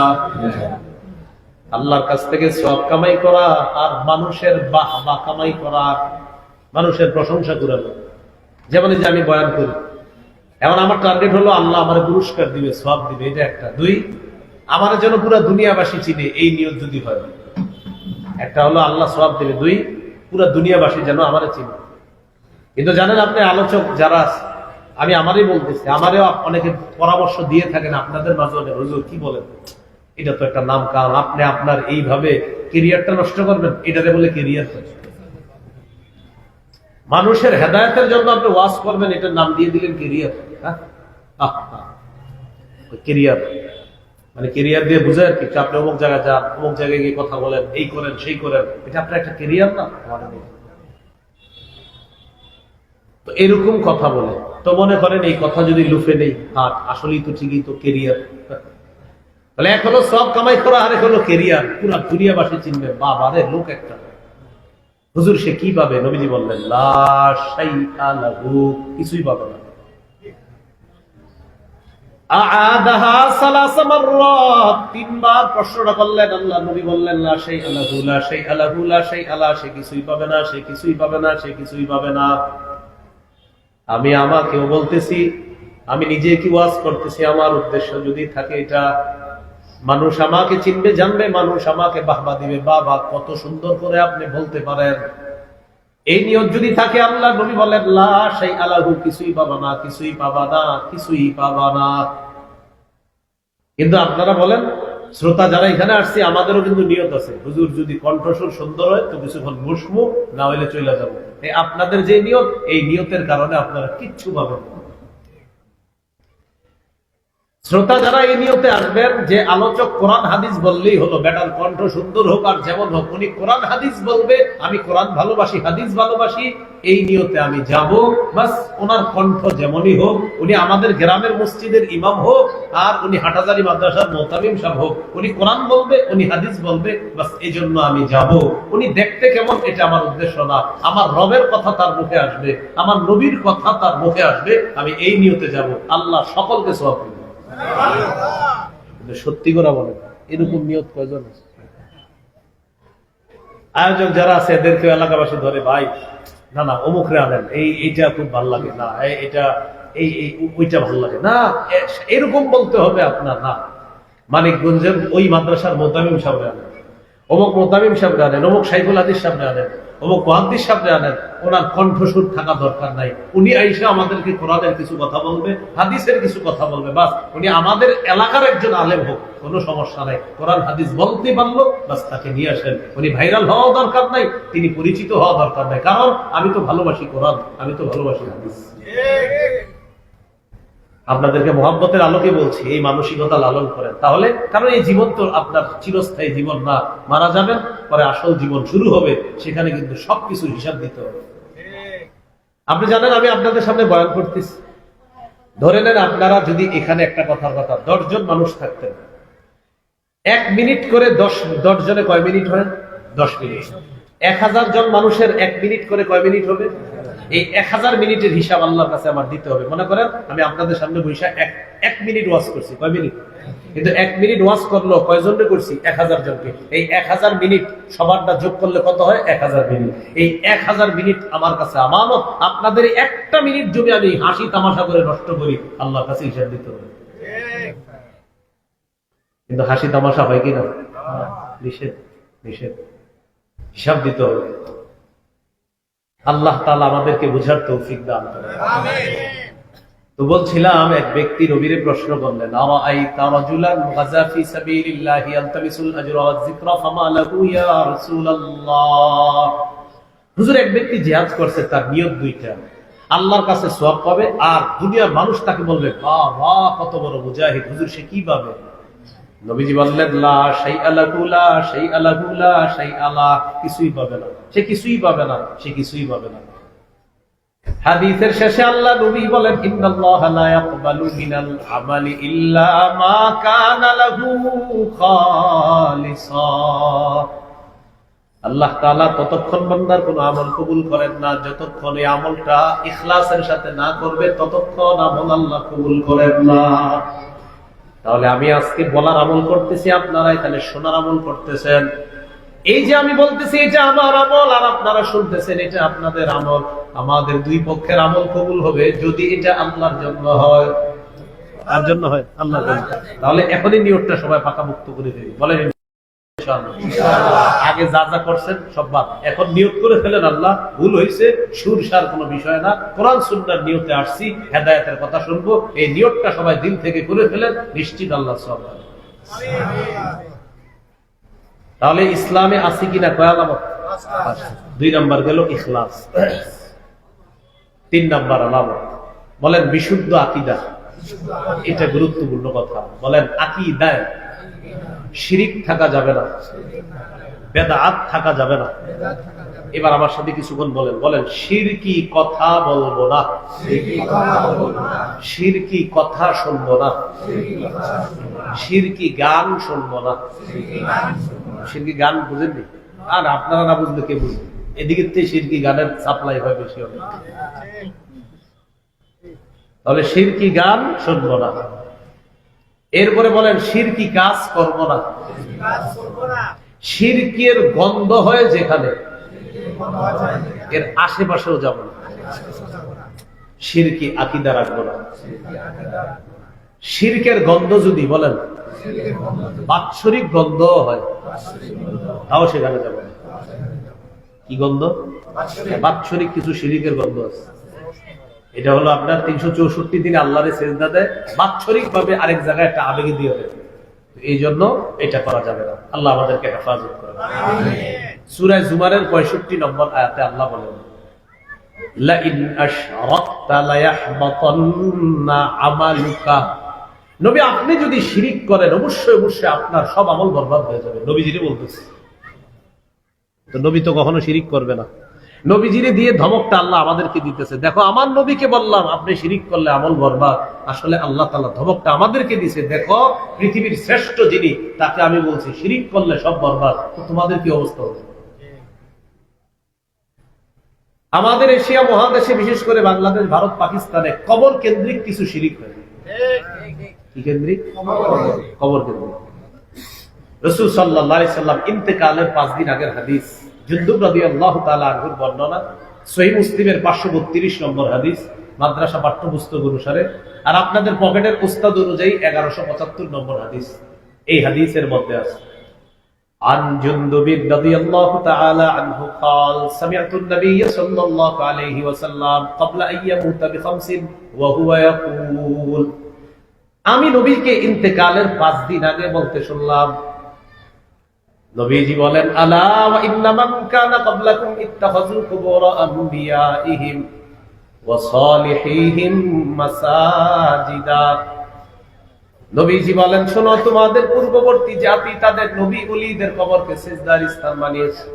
A: আল্লাহর কাছ থেকে সওয়াব কামাই করা আর মানুষের বাহবা কামাই করা, মানুষের প্রশংসা করানো। যেমন যে আমি বয়ান করি, এখন আমার টার্গেট হলো আল্লাহ আমার পুরস্কার দিবে, সওয়াব দিবে, এটা একটা। 2, আমার যেন পুরো দুনিয়াবাসী চিনে, এই নিয়ত যদি হয়। একটা হলো আল্লাহ সওয়াব দিবে, 2 পুরো দুনিয়াবাসী যেন আমার চিনে। কিন্তু জানেন আপনি আলোচক যারা, আমি আমারই বলতেছি, আমারও অনেকে পরামর্শ দিয়ে থাকেন আপনাদের মাঝে, হুজুর কি বলেন, এটা তো একটা নাম কাম, আপনি আপনার এইভাবে ক্যারিয়ারটা নষ্ট করবেন, এটারে বলে ক্যারিয়ার। মানুষের হেদায়েতের জন্য আপনি ওয়াজ করবেন, এটার নাম দিয়ে দিলেন ক্যারিয়ার। ক্যারিয়ার মানে ক্যারিয়ার দিয়ে বুঝে আর কি, আপনি অমুক জায়গায় যান, অমুক জায়গায় গিয়ে কথা বলেন, এই করেন সেই করেন, এটা আপনার একটা ক্যারিয়ার না? তো এরকম কথা বলে তো মনে করেন এই কথা যদি লুফে নেই, আসলেই তো ঠিকই তো ক্যারিয়ার। তাহলে এক হলো সব কামাই করা, আর এক হলো ক্যারিয়ার, পুরা দুনিয়াবাসী চিনবে। বাবা রে, লোক একটা। হুজুর সে কি পাবে? নবীজি বললেন, লা শাইআ লাহু, কিছুই পাবে না। আ'আদাহা সালাসা মাররাত, 3 বার প্রশ্নটা করলেন আল্লাহ নবী, বললেন লা শাইআ লাহু, লা শাইআ লাহু, লা শাইআ লা, সে কিছুই পাবে না, সে কিছুই পাবে না, সে কিছুই পাবে না। আমি আমাকেও বলতেছি, আমি নিজে কি ওয়াজ করতেছি, আমার উদ্দেশ্য যদি থাকে এটা, মানুষ আমাকে চিনবে, জানবে, মানুষ আমাকে বাহবা দিবে, বাবা কত সুন্দর করে আপনি বলতে পারেন, এই নিয়ত যদি থাকে, আল্লাহ নবী বলেন লা শাইআ লাহু, কিছুই পাবা না, কিছুই পাবা না, কিছুই পাবা না। কিন্তু আপনারা বলেন, শ্রোতা যারা এখানে আসছে, আমাদেরও কিন্তু নিয়ত আছে, হুজুর যদি কণ্ঠস্বর সুন্দর হয় তো কিছুক্ষণ বসবো, না হইলে চলে যাবো। এই আপনাদের যে নিয়ত, এই নিয়তের কারণে আপনারা কিচ্ছু পাবেন না। শ্রোতা যারা এই নিয়তে আসবেন যে আলোচক কোরআন হাদিস বললেই হলো, বেটার কণ্ঠ সুন্দর হোক আর যেমন হোক, উনি কোরআন হাদিস বলবে, আমি কোরআন ভালোবাসি, হাদিস ভালোবাসি, এই নিয়তে আমি যাব, বাস ওনার কণ্ঠ যেমনই হোক, উনি আমাদের গ্রামের মসজিদের ইমাম হোক আর উনি হাটাজারি মাদ্রাসার মুতামিম সাহেব হোক, উনি কোরআন বলবে, উনি হাদিস বলবে, বাস এই জন্য আমি যাব। উনি দেখতে কেমন এটা আমার উদ্দেশ্য না, আমার রবের কথা তার মুখে আসবে, আমার নবীর কথা তার মুখে আসবে, আমি এই নিয়তে যাব। আল্লাহ সকলকে সওয়াব দিবেন। সত্যি করে বলে এরকম নিয়ত কয়জন? আয়োজক যারা আছে এদেরকে এলাকাবাসী ধরে, ভাই না না অমুকরে আনেন, এইটা খুব ভালো লাগে না, এটা ওইটা ভালো লাগে না, এরকম বলতে হবে আপনার না। মানিকগঞ্জের ওই মাদ্রাসার মোতামিম সাহেব আনেন, অমুক মোতামিম সাহেব আনেন, অমুক শাইখুল হাদিস সাহেব আনেন, অমুক মুহাদ্দিস সামনে আনেন, ওনার কণ্ঠস্বর থাকা দরকার নাই। উনি আইসা আমাদেরকে কোরআনের কিছু কথা বলবে, হাদিসের কিছু কথা বলবে, বাস উনি আমাদের এলাকার একজন আলেম হোক, কোনো সমস্যা নাই। কোরআন হাদিস বলতে পারলো, বাস তাকে নিয়ে আসেন। উনি ভাইরাল হওয়া দরকার নাই, তিনি পরিচিত হওয়া দরকার নাই, কারণ আমি তো ভালোবাসি কোরআন, আমি তো ভালোবাসি হাদিস। আপনাদেরকে মোহাব্বতের আলোকে বলছি, এই মানসিকতা লালন করেন, তাহলে কারণ এই জীবন তো আপনার চিরস্থায়ী জীবন না, মারা যাবেন, পরে আসল জীবন শুরু হবে, সেখানে কিন্তু সবকিছুর হিসাব দিতে হবে। আপনি জানেন আমি আপনাদের সামনে বয়ান করতেছি, ধরে নেন আপনারা যদি এখানে একটা কথার কথা 10 জন মানুষ থাকতেন, 1 মিনিট করে 10 জনে কয় মিনিট হয়? 10 মিনিট। 1000 জন মানুষের 1 মিনিট করে কয় মিনিট হবে? এই 1000 মিনিটের হিসাব আল্লাহর কাছে আমার দিতে হবে। মনে করেন আমি আপনাদের সামনে বসে 1 মিনিট ওয়াজ করছি, কয় মিনিট? কিন্তু 1 মিনিট ওয়াজ করলো কয়জনকে করছি? 1000 জনকে। এই 1000 মিনিট সবারটা যোগ করলে কত হয়? 1000 মিনিট। এই 1000 মিনিট আমার কাছে আমানত। আপনাদের একটা মিনিট যদি আমি হাসি তামাশা করে নষ্ট করি, আল্লাহর কাছে হিসাব দিতে হবে। কিন্তু হাসি তামাশা হয় কিনা? নিষেধ, নিষেধ, হিসাব দিতে হবে। আল্লাহ তাআলা আমাদেরকে বুঝার তৌফিক দান করেন। আমিন। তো বলছিলাম, এক ব্যক্তি নবীরে প্রশ্ন করলেন, আরাআইতা রাজুলান গাযা ফি সাবিলিল্লাহি ইয়ালতামিসুল আজরা ওয়াজ যিকরা ফামা লাহু ইয়া রাসূলুল্লাহ। হুজুর, এক ব্যক্তি জিহাদ করছে, তার নিয়ত দুইটা, আল্লাহর কাছে সওয়াব পাবে আর দুনিয়ার মানুষ তাকে বলবে বাহ বাহ কত বড় মুজাহিদ। হুজুর, সে কি পাবে? নবীজি বললেন, লা শাইআ লাহু লা শাইআ লাহু লা শাইআ লা, কিছুই পাবে না, সে কিছুই পাবে না, সে কিছুই পাবে না। হাদিসের শেষে আল্লাহ নবী বলেন, ইন্নাল্লাহা লা ইয়াকবালু মিনাল আমালি ইল্লা মা কানা লাহু খালিসা। আল্লাহ তাআলা ততক্ষণ বান্দার কোনো আমল কবুল করেন না যতক্ষণ এই আমলটা ইখলাসের সাথে না করবে, ততক্ষণ আমল আল্লাহ কবুল করেন না। তাহলে আমি আজকে বলার আমল করতেছি, আপনারা এখানে শোনার আমল করতেছেন। এই যে আমি বলতেছি এটা আমার আমল, আর আপনারা শুনতেছেন এটা আপনাদের আমল। আমাদের দুই পক্ষের আমল কবুল হবে যদি এটা আল্লাহর জন্য হয়। তার জন্য হয়, আল্লাহর জন্য। তাহলে এখনই নিয়তটা সবাই পাকাপোক্ত করে ফেলি, বলেন ইনশাআল্লাহ। আগে যা যা করছেন সব বাদ, এখন নিয়ত করে ফেলেন, আল্লাহ ভুল হয়েছে, সুরসার কোনো বিষয় না, কোরআন সুন্নাহর নিয়তে আসছি, হেদায়েতের কথা শুনবো, এই নিয়তটা সবাই দিল থেকে করে ফেলেন, নিশ্চিত আল্লাহ সওয়াব দেন। তাহলে ইসলামে আছে কিনা কয় আলামত? 2 নাম্বার গেল ইখলাস। 3 নাম্বার আলামত বলেন বিশুদ্ধ আকীদা। এটা গুরুত্বপূর্ণ কথা। বলেন আকীদায় শিরিক থাকা যাবে না, বেদাত থাকা যাবে না। এবার আমার সাথে কিছুক্ষণ বলেন, বলেন শিরকি কথা বলবো না, শিরকি কথা শুনবো না, শিরকি গান শুনবো না। শিরকি গান বুঝেননি? আর আপনারা না বুঝলে কে বুঝবে? এদিকে শিরকি গানের সাপ্লাই হয় বেশি হবে। তাহলে শিরকি গান শুনবো না। এরপরে বলেন শিরকি কাজ করবো না। শিরকের গন্ধ হয় যেখানে, এর আশেপাশেও যাব না। শিরকি আকীদা রাখবো না। শিরকের গন্ধ যদি বলেন বাৎসরিক গন্ধ হয়, তাও সেখানে যাব না। কি গন্ধ? বাৎসরিক কিছু শিরকের গন্ধ আছে। এটা হলো আপনার 364 দিন আল্লাহরে সেজদা দেয়, বাৎসরিক ভাবে আরেক জায়গায় একটা আবেগে দিয়ে দেয়। এই জন্য এটা করা যাবে না। আল্লাহ আমাদেরকে হেফাজত করেন। সূরা জুমারের 65 নম্বর আয়াতে আল্লাহ বলেন, লা ইন আশরাকতা লা ইয়াহবাতান্না আমালুকা। নবী, আপনি যদি শিরিক করেন অবশ্যই অবশ্যই আপনার সব আমল বরবাদ হয়ে যাবে। নবীজিরে বলতেছে। তো নবী তো কখনো শিরিক করবে না। নবীজিরে দিয়ে ধমকটা আল্লাহ আমাদেরকে দিতেছে। দেখো, আমার নবীকে বললাম আপনি শিরিক করলে আমল বরবাদ, আসলে আল্লাহ তাআলা ধমকটা আমাদেরকে দিয়েছে। দেখো, পৃথিবীর শ্রেষ্ঠ যিনি, তাকে আমি বলছি শিরিক করলে সব বরবাদ, তো তোমাদের কি অবস্থা হবে? আমাদের এশিয়া মহাদেশে, বিশেষ করে বাংলাদেশ, ভারত, পাকিস্তানে কবর কেন্দ্রিক কিছু শিরিক হয়। কি কেন্দ্রিক? কবর কেন্দ্রিক। রাসূল সাল্লাল্লাহু আলাইহি সাল্লাম ইন্তেকালের 5 দিন আগের হাদিস, জুনদুব রাদিয়াল্লাহু তাআলা আনহুর বর্ণনা, সহিহ মুসলিমের 532 নম্বর হাদিস, মাদ্রাসা পাঠ্যপুস্তক অনুসারে, আর আপনাদের পকেটের উস্তাদ অনুযায়ী 1175 নম্বর হাদিস। এই হাদিসের মধ্যে আছে عن جندب رضي الله تعالى عنه قال سمعت النبي صلى الله عليه وسلم قبل أن يموت بخمس وهو يقول আমি নবীকে ইন্তেকালের 5 দিন আগে বলতে শুনলাম, নবীজি বলেন আলা ওয়া ইন্না মান কানা ক্বাবলাকুম ইত্তাখাযু কুবুর আমবিয়াইহিম ওয়া সালিহিহিম মাসাজিদা। নবীজি বলেন, শোনো, তোমাদের পূর্ববর্তী জাতি তাদের নবী ওলিদের কবরকে সিজদার স্থান বানিয়েছে।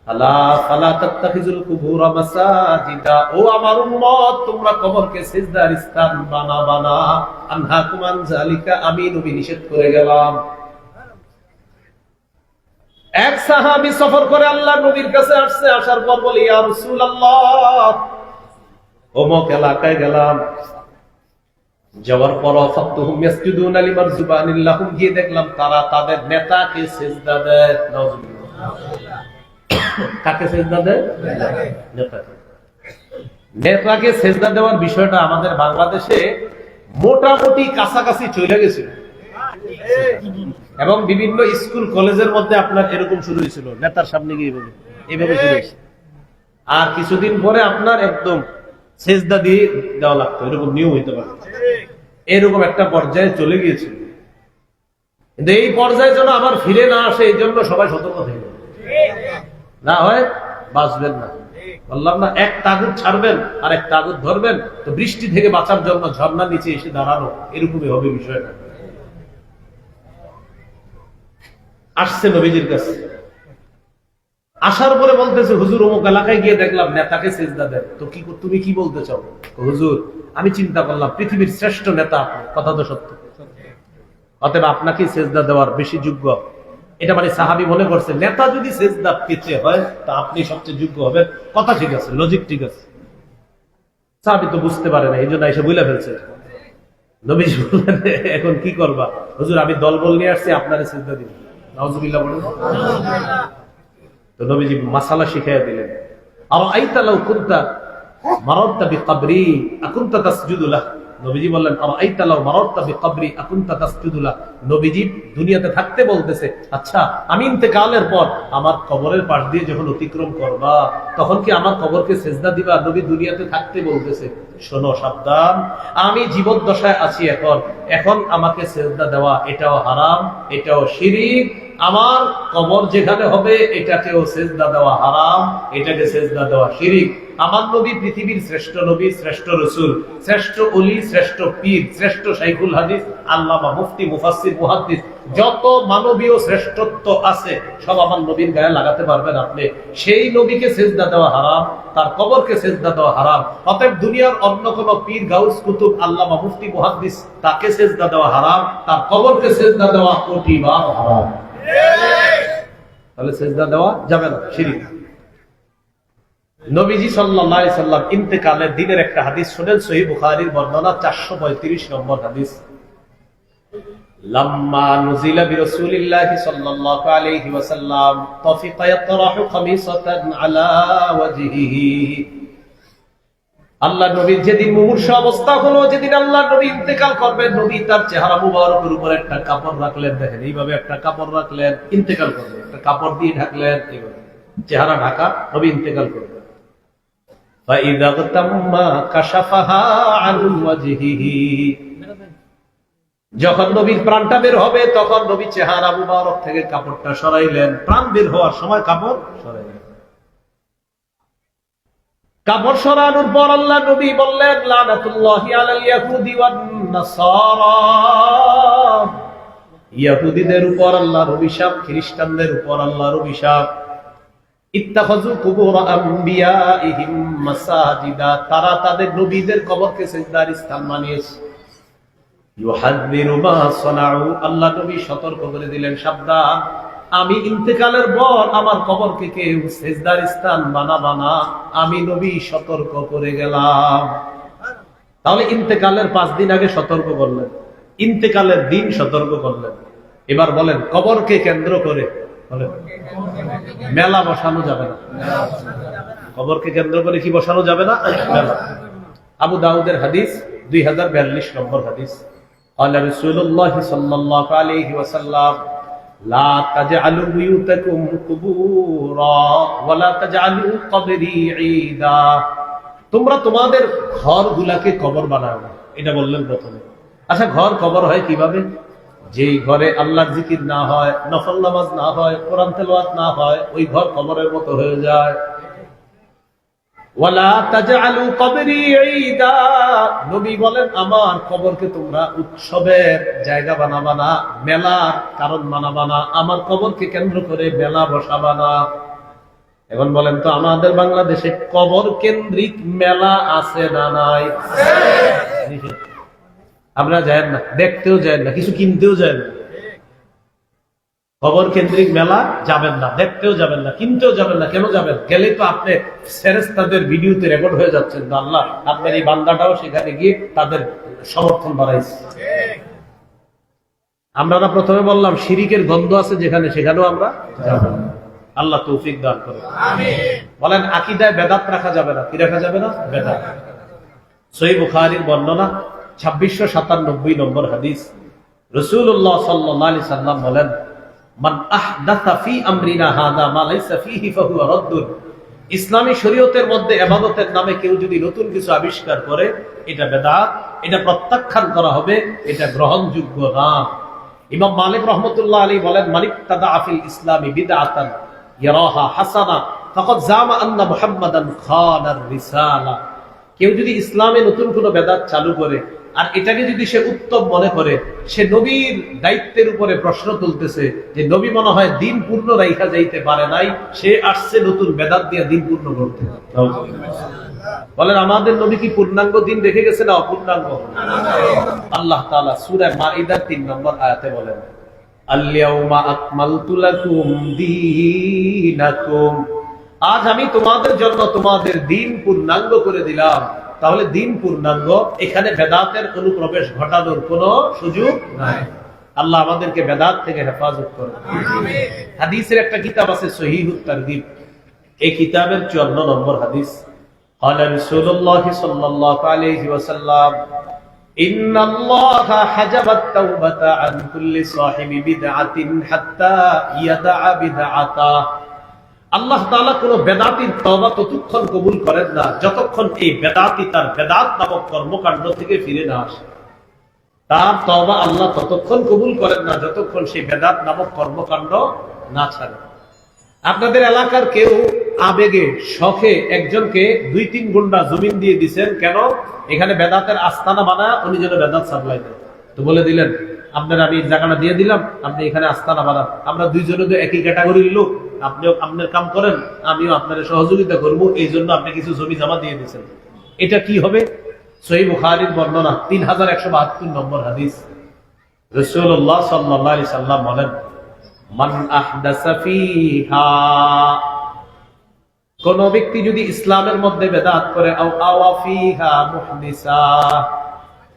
A: আলা ফালা তাত্তাখিজুল কুবুর মাসাজিদা, ও আমার উম্মত, তোমরা কবরকে সিজদার স্থান বানাবা না। আনহাকুম আন যালিকা, আমি নবী নিষেধ করে গেলাম। এক সাহাবী সফর করে আল্লাহর নবীর কাছে আসছে, আসার পর বলে, ইয়া রাসূলুল্লাহ, অমুক এলাকায় গেলাম, যাওয়ার পর ফাতুহুম ইয়াসজুদুনা লিমারজুবানিল লাহুম, গিয়ে দেখলাম তারা তাদের নেতাকে সিজদা দেয়। নাউযুবিল্লাহ। কাকে সিজদা দেয়? নেতাকে। নেতাকে সিজদা দেওয়ার বিষয়টা আমাদের বাংলাদেশে মোটামুটি কাছাকাছি চলে গেছে, এবং বিভিন্ন স্কুল কলেজের মধ্যে আপনার এরকম শুরু হয়েছিল, নেতার সামনে গিয়ে এইভাবে শুরু হয়েছে। আর কিছুদিন পরে আপনার একদম সিজদা দিয়ে দেওয়া লাগতো, এরকম নিয়ম হইতে পারে। এরকম একটা পর্যায়ে চলে গিয়েছিল, কিন্তু এই পর্যায়ে যেন আবার ফিরে না আসে, এই জন্য সবাই সতর্ক থাকবে, না হয় বাঁচবেন না। বললাম না, এক তাগুত ছাড়বেন আর এক তাগুত ধরবেন, তো বৃষ্টি থেকে বাঁচার জন্য ঝর্ণার নিচে এসে দাঁড়ানো, এরকমই হবে বিষয়টা। আসছে নবীজির কাছে, আসার পরে বলতেছে, হুজুর, অমুক এলাকায় গিয়ে দেখলাম নেতাকে সিজদা দেন, তো কি তুমি কি বলতে চাও? হুজুর, আমি চিন্তা করলাম পৃথিবীর শ্রেষ্ঠ নেতা আপনি, কথা তো সত্য, অতএব আপনাকে সিজদা দেওয়ার বেশি যোগ্য। এটা মানে সাহাবী মনে করছে নেতা যদি সিজদা পেতে হয় তা আপনি সবচেয়ে যোগ্য হবেন। কথা ঠিক আছে, লজিক ঠিক আছে। সাহাবী তো বুঝতে পারে না, এই জন্য এসে বলে ফেলছে। নবীজি বললেন, এখন কি করবা? হুজুর, আমি দলবল নিয়ে আসছি, আপনারে সিজদা দিব। নাউযুবিল্লাহ বলেন। তো নবীজি মাসালা শিখাইয়া দিলেন, আরাআইতা লাউ কুনতা মারারতা বিকবরি আকুনতা তাসজুদু লাহ। নবীজি বললেন, আরাআইতা লাউ মারারতা বিকবরি আকুনতা তাসজুদু লাহ। নবীজি দুনিয়াতে থাকতে বলতেছে, আচ্ছা, আমি ইন্তেকালের পর আমার কবরের পাশ দিয়ে যখন অতিক্রম করবা, তখন কি আমার কবরকে সিজদা দিবা? নবী দুনিয়াতে থাকতে বলতেছে, শোনো, সাবধান, আমি জীবদ্দশায় আছি, এখন আমাকে সিজদা দেওয়া এটাও হারাম, এটাও শিরক। আমার কবর যেখানে হবে এটাকেও সিজদা দেওয়া হারাম, এটাকে সিজদা দেওয়া শিরক। আমার নবী পৃথিবীর শ্রেষ্ঠ নবী, শ্রেষ্ঠ রাসূল, শ্রেষ্ঠ ওলি, শ্রেষ্ঠ পীর, শ্রেষ্ঠ শাইখুল হাদিস, আল্লামা, মুফতি, মুফাসসির, মুহাদ্দিস, যত মানবীয় শ্রেষ্ঠত্ব আছে সব আমার নবীর গায়ে লাগাতে পারবেন আপনি। সেই নবীকে সিজদা দেওয়া হারাম, তার কবরকে সিজদা দেওয়া হারাম। অতএব দুনিয়ার অন্য কোন পীর, গাউস, কুতুব, আল্লামা, মুফতি, মুহাদ্দিস, তাকে সিজদা দেওয়া হারাম, তার কবরকে সিজদা দেওয়া কোটিবার হারাম। তাহলে সিজদা দেওয়া যাবে না, শিরক। নবীজি সাল্লাল্লাহু আলাইহি সাল্লাম ইন্তেকালের দিনের একটা হাদিস শুনেন, সহিহ বুখারীর বর্ণনা, 435 নম্বর হাদিস। লাম্মা নুজিলা বিরাসূলিল্লাহি সাল্লাল্লাহু আলাইহি ওয়াসাল্লাম তাফিকা ইয়াতরাহু খামিসাতান আলা ওয়াজহিহি। আল্লাহ নবীর যেদিন মুমূর্ষু অবস্থা হলো, যেদিন আল্লাহ নবী ইন্তেকাল করবেন, নবী তার চেহারা মুবারকের উপর একটা কাপড় রাখলেন। দেখেন, এইভাবে একটা কাপড় রাখলেন, ইন্তেকাল করলেন, একটা কাপড় দিয়ে ঢাকলেন, এইভাবে চেহারা ঢাকা, নবী ইন্তেকাল করলেন। ফাইযা গতাম্মা কাশাফাহা আন ওয়াজহিহি, যখন নবীর প্রাণটা বের হবে, তখন নবী চেহারা মুবারক থেকে কাপড়টা সরাইলেন। প্রাণ বের হওয়ার সময় কাপড় সরাইলেন। কাপড় সরানোর পর আল্লাহ নবী বললেন, লানাতুল্লাহি আলাল ইয়াহুদি ওয়ান নাসারা, ইহুদিদের উপর আল্লাহর অভিশাপ, খ্রিস্টানদের উপর আল্লাহর অভিশাপ। ইত্তাখাযু কুবুর আমবিয়াইহিম মাসাজিদা, তারা তাদের নবীদের কবরকে সিজদার স্থান বানিয়েছে। ইউহাযযিরু মা সানাউ, আল্লাহ নবী সতর্ক করে দিলেন, সাবধান, আমি ইন্তেকালের পর আমার কবরকে কেউ সিজদার স্থান বানাবা না, আমি নবী সতর্ক করে গেলাম। তাহলে ইন্তেকালের 5 দিন আগে সতর্ক করলেন, ইন্তেকালের দিন সতর্ক করলেন। এবার বলেন, কবরকে কেন্দ্র করে বলেন মেলা বসানো যাবে না। কবরকে কেন্দ্র করে কি বসানো যাবে না? মেলা। আবু দাউদের হাদিস, 2042 নম্বর হাদিস। قال رسول الله صلى الله عليه وسلم লা তাজআলু বুয়ুতাকুম কুবুরা ওয়া লা তাজআলু কবরি ঈদা। তোমরা তোমাদের ঘরগুলাকে কবর বানাও না, এটা বললেন প্রথমে। আচ্ছা, ঘর কবর হয় কিভাবে? যেই ঘরে আল্লাহর জিকির না হয়, নফল নামাজ না হয়, কোরআন তেলাওয়াত না হয়, ওই ঘর কবরের মতো হয়ে যায়। ওয়ালা তাজআলু কবরি ঈদা, নবী বলেন আমার কবরকে তোমরা উৎসবের জায়গা বানাবা না, মেলার কারণ বানাবা না, আমার কবরকে কেন্দ্র করে মেলা বসাবা না। এখন বলেন তো, আমাদের বাংলাদেশে কবর কেন্দ্রিক মেলা আছে না নাই? আমরা যাই না, দেখতেও যাই না, কিছু কিনতেও যাই না। কবর কেন্দ্রিক মেলা যাবেন না, দেখতেও যাবেন না, কিনতেও যাবেন না। কেন যাবেন? গেলে তো আপনি ফেরেশতাদের ভিডিওতে রেকর্ড হয়ে যাচ্ছেন। আল্লাহ আপনার এই বান্দাটাও সেখানে গিয়ে তাদের সমর্থন বাড়াইছে। আমরা না প্রথমে বললাম শিরিকের গন্ধ আছে যেখানে, সেখানেও আমরা যাব না। আল্লাহ তৌফিক দান করে। বলেন আকীদায় বেদাত রাখা যাবে না। কি রাখা যাবে না? বেদাত। সহিহ বুখারীর বর্ণনা 2697 নম্বর হাদিস, রাসূলুল্লাহ সাল্লাল্লাহু আলাইহি সাল্লাম বলেন, মান আহদাসা ফি আমরিনা হাযা মা লাইসা ফীহি ফাহুয়া রাদ্দুন। ইসলামী শরীয়তের মধ্যে ইবাদতের নামে কেউ যদি নতুন কিছু আবিষ্কার করে, এটা বেদাত, এটা প্রত্যাখ্যান করা হবে, এটা গ্রহণযোগ্য না। ইমাম মালিক রাহমাতুল্লাহ আলাইহি বলেন, মানিকতাদা ফিল ইসলামি বিদআতান ইয়ারাহা হাসানা ফাকাদ জামা আন্না মুহাম্মাদান খানার রিসালা। কেউ যদি ইসলামে নতুন কোনো বেদাত চালু করে আর এটাকে যদি সে উত্তম মনে করে, সে নবীর দায়িত্বের উপরে প্রশ্ন তুলতেছে যে নবী মনে হয় দিন পূর্ণ রাইখা যাইতে পারে নাই, সে আসছে নতুন বেদাত দিয়ে দিন পূর্ণ করতে। বলেন আমাদের নবী কি পূর্ণাঙ্গ দিন রেখে গেছে না অপূর্ণাঙ্গ? আল্লাহ তাআলা সূরা মাইদার 3 নম্বর আয়াতে বলেন, আল-ইয়াউমা আকমালতু লাকুম দীনাকুম, আজ আমি তোমাদের জন্য তোমাদের দিন পূর্ণাঙ্গ করে দিলাম। তাহলে দিন পূর্ণাঙ্গ, এখানে বেদাতের অনুপ্রবেশ ঘটানোর কোনো সুযোগ নাই। আল্লাহ আমাদেরকে বেদাত থেকে হেফাজত করুন। হাদিসের একটা কিতাব আছে সহিহুত তারগিব, এই কিতাবের 54 নম্বর হাদিস, قال رسول الله صلى الله عليه وسلم إن الله حجب التوبة عن كل صاحب بدعة حتى يدع بدعته। আল্লাহ তাআলা কোন বেদাতীর তওবা ততক্ষণ কবুল করেন না যতক্ষণ এই বেদাতী তার বেদাত নামক কর্মকাণ্ড থেকে ফিরে না আসে। তার তওবা আল্লাহ ততক্ষণ কবুল করেন না যতক্ষণ সেই বেদাত নামক কর্মকাণ্ড না ছাড়ে। আপনাদের এলাকার কেউ আবেগে শখে একজনকে 2-3 গুন্ডা জমিন দিয়ে দিচ্ছেন, কেন? এখানে বেদাতের আস্তানা বানায় উনি যেন বেদাত সাপ্লাই দেন। তো বলে দিলেন আপনার আমি জায়গাটা দিয়ে দিলাম, আপনি এখানে আস্তানা বানান, আমরা দুইজনে তো একই ক্যাটাগরির লোক, আপনিও আপনার কাম করেন, আমিও আপনার সহযোগিতা করব, এই জন্য আপনি কিছু জমি জমা দিয়ে দিচ্ছেন। এটা কি হবে? সহিহ বুখারীর বর্ণনা 3172 নম্বর হাদিস, রাসূলুল্লাহ সাল্লাল্লাহু আলাইহি সাল্লাম বলেন, মান আহদাসা ফিহা, কোন ব্যক্তি যদি ইসলামের মধ্যে বেদাত করে, আও আওয়া ফিহা মুহদিসা,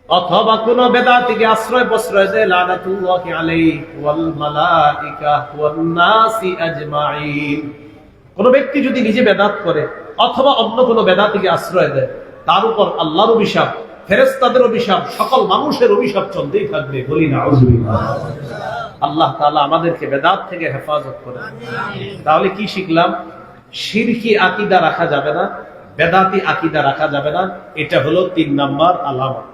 A: অথবা কোন বেদাতীকে আশ্রয় প্রশ্রয় দেয়, লানাতুল্লাহি আলাইহি ওয়াল মালাইকা ওয়ান নাসি আজমাইন। কোন ব্যক্তি যদি নিজে বেদাত করে অথবা অন্য কোন বেদাতীকে আশ্রয় দেয়, তার উপর আল্লাহর অভিশাপ, ফেরেশতাদের অভিশাপ, সকল মানুষের অভিশাপ চলতেই থাকবে। বলি নাউযুবিল্লাহ। আল্লাহ তাআলা আমাদেরকে বেদাত থেকে হেফাজত করেন। তাহলে কি শিখলাম? শিরকি আকীদা রাখা যাবে না, বেদাতি আকীদা রাখা যাবে না। এটা হলো 3 নাম্বার আলামত।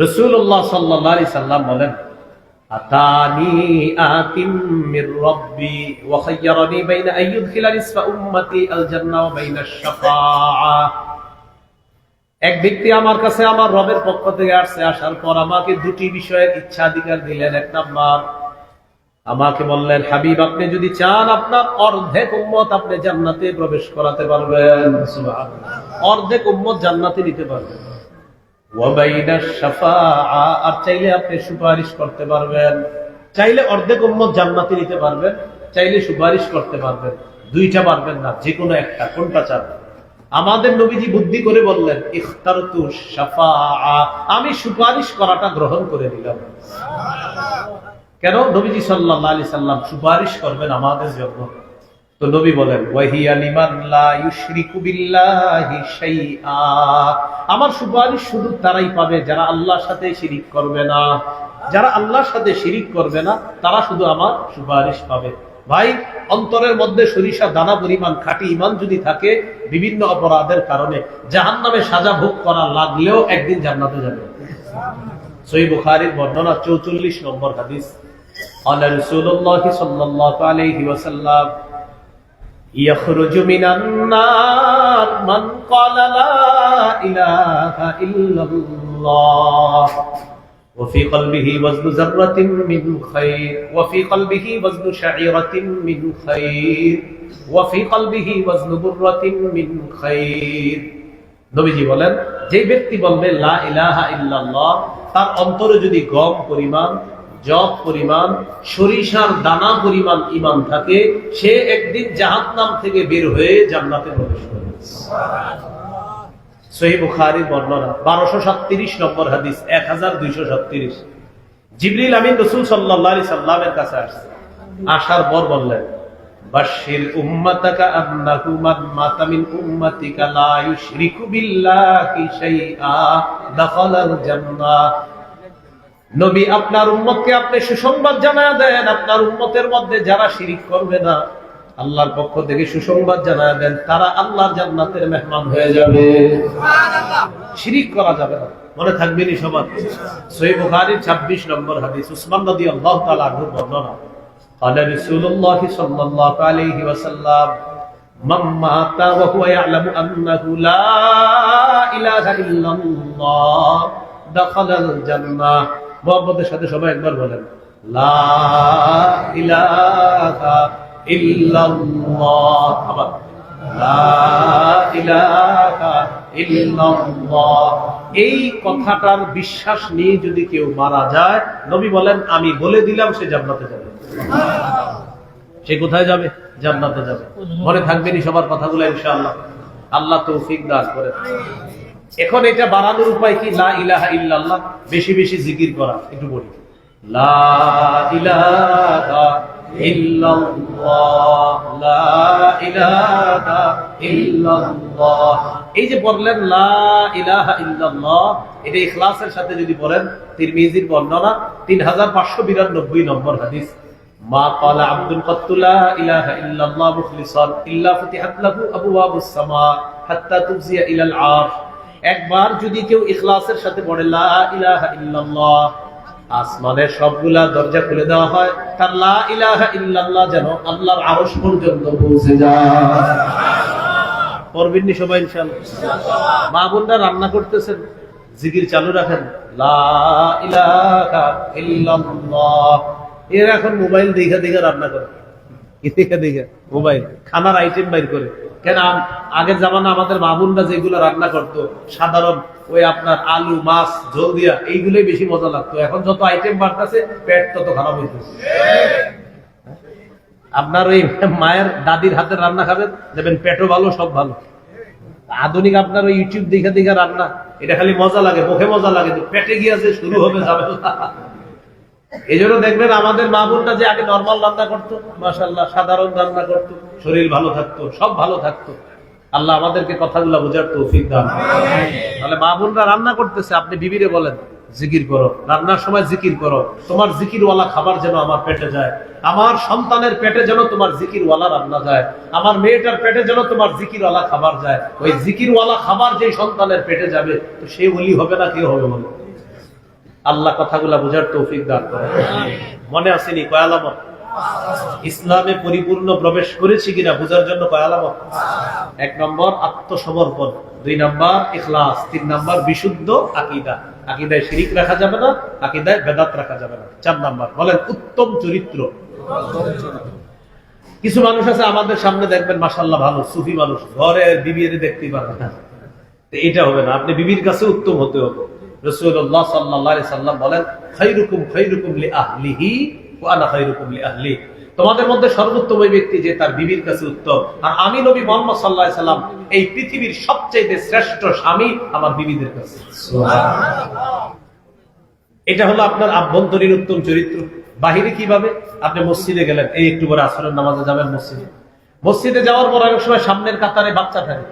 A: রাসূলুল্লাহ সাল্লাল্লাহু আলাইহি সাল্লাম বলেন, আতানি আতিম মির রাব্বি ওয়া খায়্যারানি বাইনা আইয়ুদখিলা নিসফা উম্মতি আল জান্নাহ ওয়া বাইনা আশ-শাফাআ। এক ব্যক্তি আমার কাছে আমার রবের পক্ষ থেকে আসছে, আসার পর আমাকে 2টি বিষয়ের ইচ্ছাধিকার দিলেন। 1 নাম্বার, আমাকে বললেন, হাবিব আপনি যদি চান আপনার অর্ধেক উম্মত আপনি জান্নাতে প্রবেশ করাতে পারবেন, সুবহানাল্লাহ, অর্ধেক উম্মত জান্নাতে নিতে পারবেন। ওয়া বাইনা আশ-শাফাআ, আর চাইলে আপনি সুপারিশ করতে পারবেন। চাইলে অর্ধেক উম্মত জান্নাতে নিতে পারবেন, চাইলে সুপারিশ করতে পারবেন। 2টা পারবেন না, যে কোনো একটা। কোনটা চান? আমাদের নবীজি বুদ্ধি করে বললেন, ইখতারতু শাফাআ, আমি সুপারিশ করাটা গ্রহণ করে নিলাম। কেন? নবীজি সাল্লাল্লাহু আলাইহি সাল্লাম সুপারিশ করবেন আমাদের জন্য। তো নবী বলেন, ওয়াহিয়া লিমান লা ইউশরিকু বিল্লাহি শাইআ, আমার সুপারিশ শুধু তারাই পাবে যারা আল্লাহর সাথে শিরিক করবে না। যারা আল্লাহর সাথে শিরিক করবে না তারা শুধু আমার সুপারিশ পাবে। ভাই, অন্তরের মধ্যে সরিষা দানা পরিমাণ খাঁটি ঈমান যদি থাকে, বিভিন্ন অপরাধের কারণে জাহান্নামে সাজা ভোগ করা লাগলেও একদিন জান্নাতে যাবে। সহিহ বুখারীর বর্ণনা 44 নম্বর হাদিস। আল্লাহ রাসূলুল্লাহ সাল্লাল্লাহু আলাইহি ওয়াসাল্লাম يخرج من النار من قال لا إله إلا الله وفي قلبه وزن ذرة من خير وفي قلبه وزن شعيرة من خير وفي قلبه وزن برة من خير। নবীজি বলেন, যে ব্যক্তি বলবে লা ইলাহা ইল্লাল্লাহ, তার অন্তরে যদি গম পরিমাণ, জব পরিমাণ, সরিষার দানা পরিমাণ ঈমান থাকে, সে একদিন জাহান্নাম থেকে বের হয়ে জান্নাতে প্রবেশ করবে। সহিহ বুখারীর বর্ণনা 1237 নম্বর হাদিস, 1237। জিবরিল আমিন রাসূল সাল্লাল্লাহু আলাইহি সাল্লামের কাছে আসছে। আসার পর বললেন, বাশশির উম্মাতাকা আন্নাহু মান মাতা মিন উম্মাতিকা লা ইউশরিকু বিল্লাহি শাইআ দাখালাল জান্নাহ। নবী, আপনার উম্মতকে আপনি সুসংবাদ জানায়া দেন, আপনার উম্মতের মধ্যে যারা শিরিক করবে না, আল্লাহর পক্ষ থেকে সুসংবাদ জানায়া দেন, তারা আল্লাহর জান্নাতের মেহমান হয়ে যাবে। সুবহানাল্লাহ। শিরিক করা যাবে না, মনে থাকবেনি সবার। সহিহ বুখারীর 26 নম্বর হাদিস, উসমান রাদিয়াল্লাহু তাআলা আনহু বর্ণনা। قال رسول الله صلى الله عليه وسلم من مات وهو يعلم أنه لا إله إلا الله دخل الجنة। মুহাম্মদের সাথে সবাই একবার বলেন, লা ইলাহা ইল্লাল্লাহ। আবার লা ইলাহা ইল্লাল্লাহ। এই কথাটার বিশ্বাস নিয়ে যদি কেউ মারা যায়, নবী বলেন, আমি বলে দিলাম সে জান্নাতে যাবে। সে কোথায় যাবে? জান্নাতে যাবে। মনে থাকবেনি সবার কথাগুলো ইনশাআল্লাহ। আল্লাহ তৌফিক দান করেন। এখন এটা বাড়ানোর উপায় কি? লা ইলাহা ইল্লাল্লাহ বেশি বেশি জিকির করা। একটু বলি, লা ইলাহা ইল্লাল্লাহ, লা ইলাহা ইল্লাল্লাহ। এই যে বললেন লা ইলাহা ইল্লাল্লাহ, এটা ইখলাসের সাথে যদি বলেন, তিরমিজির বর্ণনা 3592 নম্বর হাদিস। মা ক্বালা আব্দুল কাত্তু লা ইলাহা ইল্লাল্লাহ মুখলিসান ইল্লা ফুতিহাত লাহু আবওয়াবুস সামা হাত্তা তুফজিয়া ইলাল আরশ। একবার যদি কেউ ইখলাসের সাথে পড়ে লা ইলাহা ইল্লাল্লাহ, আসমানের সবগুলা দরজা খুলে দেওয়া হয়, তার লা ইলাহা ইল্লাল্লাহ যেন আল্লাহর আরশ পর্যন্ত পৌঁছে যায়। পড়বেন নি সবাই ইনশাআল্লাহ। মা বোনরা রান্না করতেছেন, জিকির চালু রাখেন, লা ইলাহা ইল্লাল্লাহ। এর এখন মোবাইল দেখা দেখা রান্না করে, দেখা দেখা মোবাইল খানার আইটেম বাইর করে। কেন? আগের জামানা আমাদের মা বোনরা যেগুলো রান্না করতো, সাধারণ ওই আপনার আলু মাছ ঝোল দিয়া, এইগুলোই বেশি মজা লাগতো। এখন যত আইটেম বাড়তেছে, পেট তত খারাপ হইতেছে। আপনার ওই মায়ের দাদির হাতের রান্না খাবেন, দেখবেন পেটও ভালো, সব ভালো। আধুনিক আপনার ওই ইউটিউব দেখা দেখা রান্না, এটা খালি মজা লাগে, মুখে মজা লাগে, পেটে গিয়েছে শুরু হবে ঝামেলা। এই জন্য দেখবেন আমাদের মা বোনটা যে আগে নর্মাল রান্না করতো, মাশাআল্লাহ সাধারণ রান্না করতো, শরীর ভালো থাকতো, সব ভালো থাকতো। আল্লাহ আমাদেরকে কথাগুলো বোঝার তৌফিক দান। তাহলে মা বোনরা রান্না করতেছে, আপনি বিবিরে বলেন, জিকির করো, রান্নার সময় জিকির করো, তোমার জিকিরওয়ালা খাবার যেন আমার পেটে যায়, আমার সন্তানের পেটে যেন তোমার জিকিরওয়ালা রান্না যায়, আমার মেয়েটার পেটে যেন তোমার জিকিরওয়ালা খাবার যায়। ওই জিকিরওয়ালা খাবার যে সন্তানের পেটে যাবে, তো সে ওলি হবে না, কে হবে বলে? আল্লাহ কথাগুলা বোঝার তৌফিক দান করে। মনে আসেনি কয় আলামত? ইসলামে পরিপূর্ণ প্রবেশ করেছি কিনা বোঝার জন্য কয় আলামত? 1 নম্বর আত্মসমর্পণ, 2 নম্বর ইখলাস, 3 নম্বর বিশুদ্ধ আকীদা। আকীদায় শিরিক রাখা যাবে না, আকীদায় বেদাত রাখা যাবে না। 4 নম্বর বলেন উত্তম চরিত্র। কিছু মানুষ আছে আমাদের সামনে দেখবেন মাশাআল্লাহ ভালো সুফি মানুষ, ঘরে বিবিরে দেখতে পারবে না, এটা হবে না। আপনি বিবির কাছে উত্তম হতে হবে। রাসূলুল্লাহ সাল্লাল্লাহু আলাইহি সাল্লাম বলেন, খায়রুকুম খায়রুকুম লিআহলিহি ওয়া আনা খায়রুকুম লিআহলি। তোমাদের মধ্যে সর্বোত্তম ওই ব্যক্তি যে তার বিবির কাছে উত্তম, আর আমি নবী মুহাম্মদ সাল্লাল্লাহু আলাইহি সাল্লাম এই পৃথিবীর সবচেয়ে শ্রেষ্ঠ স্বামী আমার বিবিদের কাছে। সুবহানাল্লাহ। এটা হলো আপনার আভ্যন্তরীণ উত্তম চরিত্র। বাহিরে কিভাবে? আপনি মসজিদে গেলেন, এই একটু পরে আসরের নামাজে যাবেন মসজিদে। মসজিদে যাওয়ার পর অনেক সময় সামনের কাতারে বাচ্চা থাকে,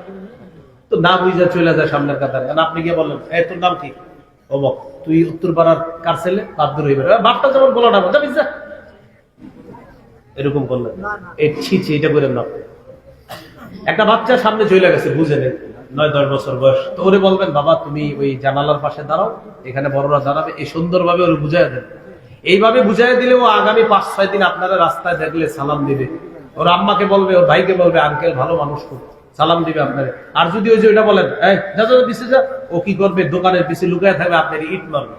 A: তো না বুঝা চলে যায় সামনের কাতারে। আপনি গিয়ে বললেন, এই তোর নাম কি? অমক, তুই উত্তর পাড়ার কার ছেলে, বাধ্য হইবে বাপটা যেমন বলো না যাবি যা, এরকম করলেন এই ছি এটা করেন না। একটা বাচ্চা সামনে চলে গেছে, বুঝে নেই 9-10 বছর বয়স, তো ওরে বলবেন বাবা তুমি ওই জানালার পাশে দাঁড়াও, এখানে বড়রা দাঁড়াবে, এই সুন্দরভাবে ওরে বুঝাই দেন। এইভাবে বুঝাই দিলে ও আগামী 5-6 দিন আপনারা রাস্তায় দেখলে সালাম দিবে, ওর আম্মাকে বলবে, ওর ভাইকে বলবে আঙ্কেল ভালো মানুষ খুব, সালাম দিবে আপনারে। আর যদি ওই যে ওইটা বলেন এই যা যা পিছিয়ে যা, ও কি করবে, দোকানের পিছিয়ে লুকায় থাকবে, আপনার ইট মারবে।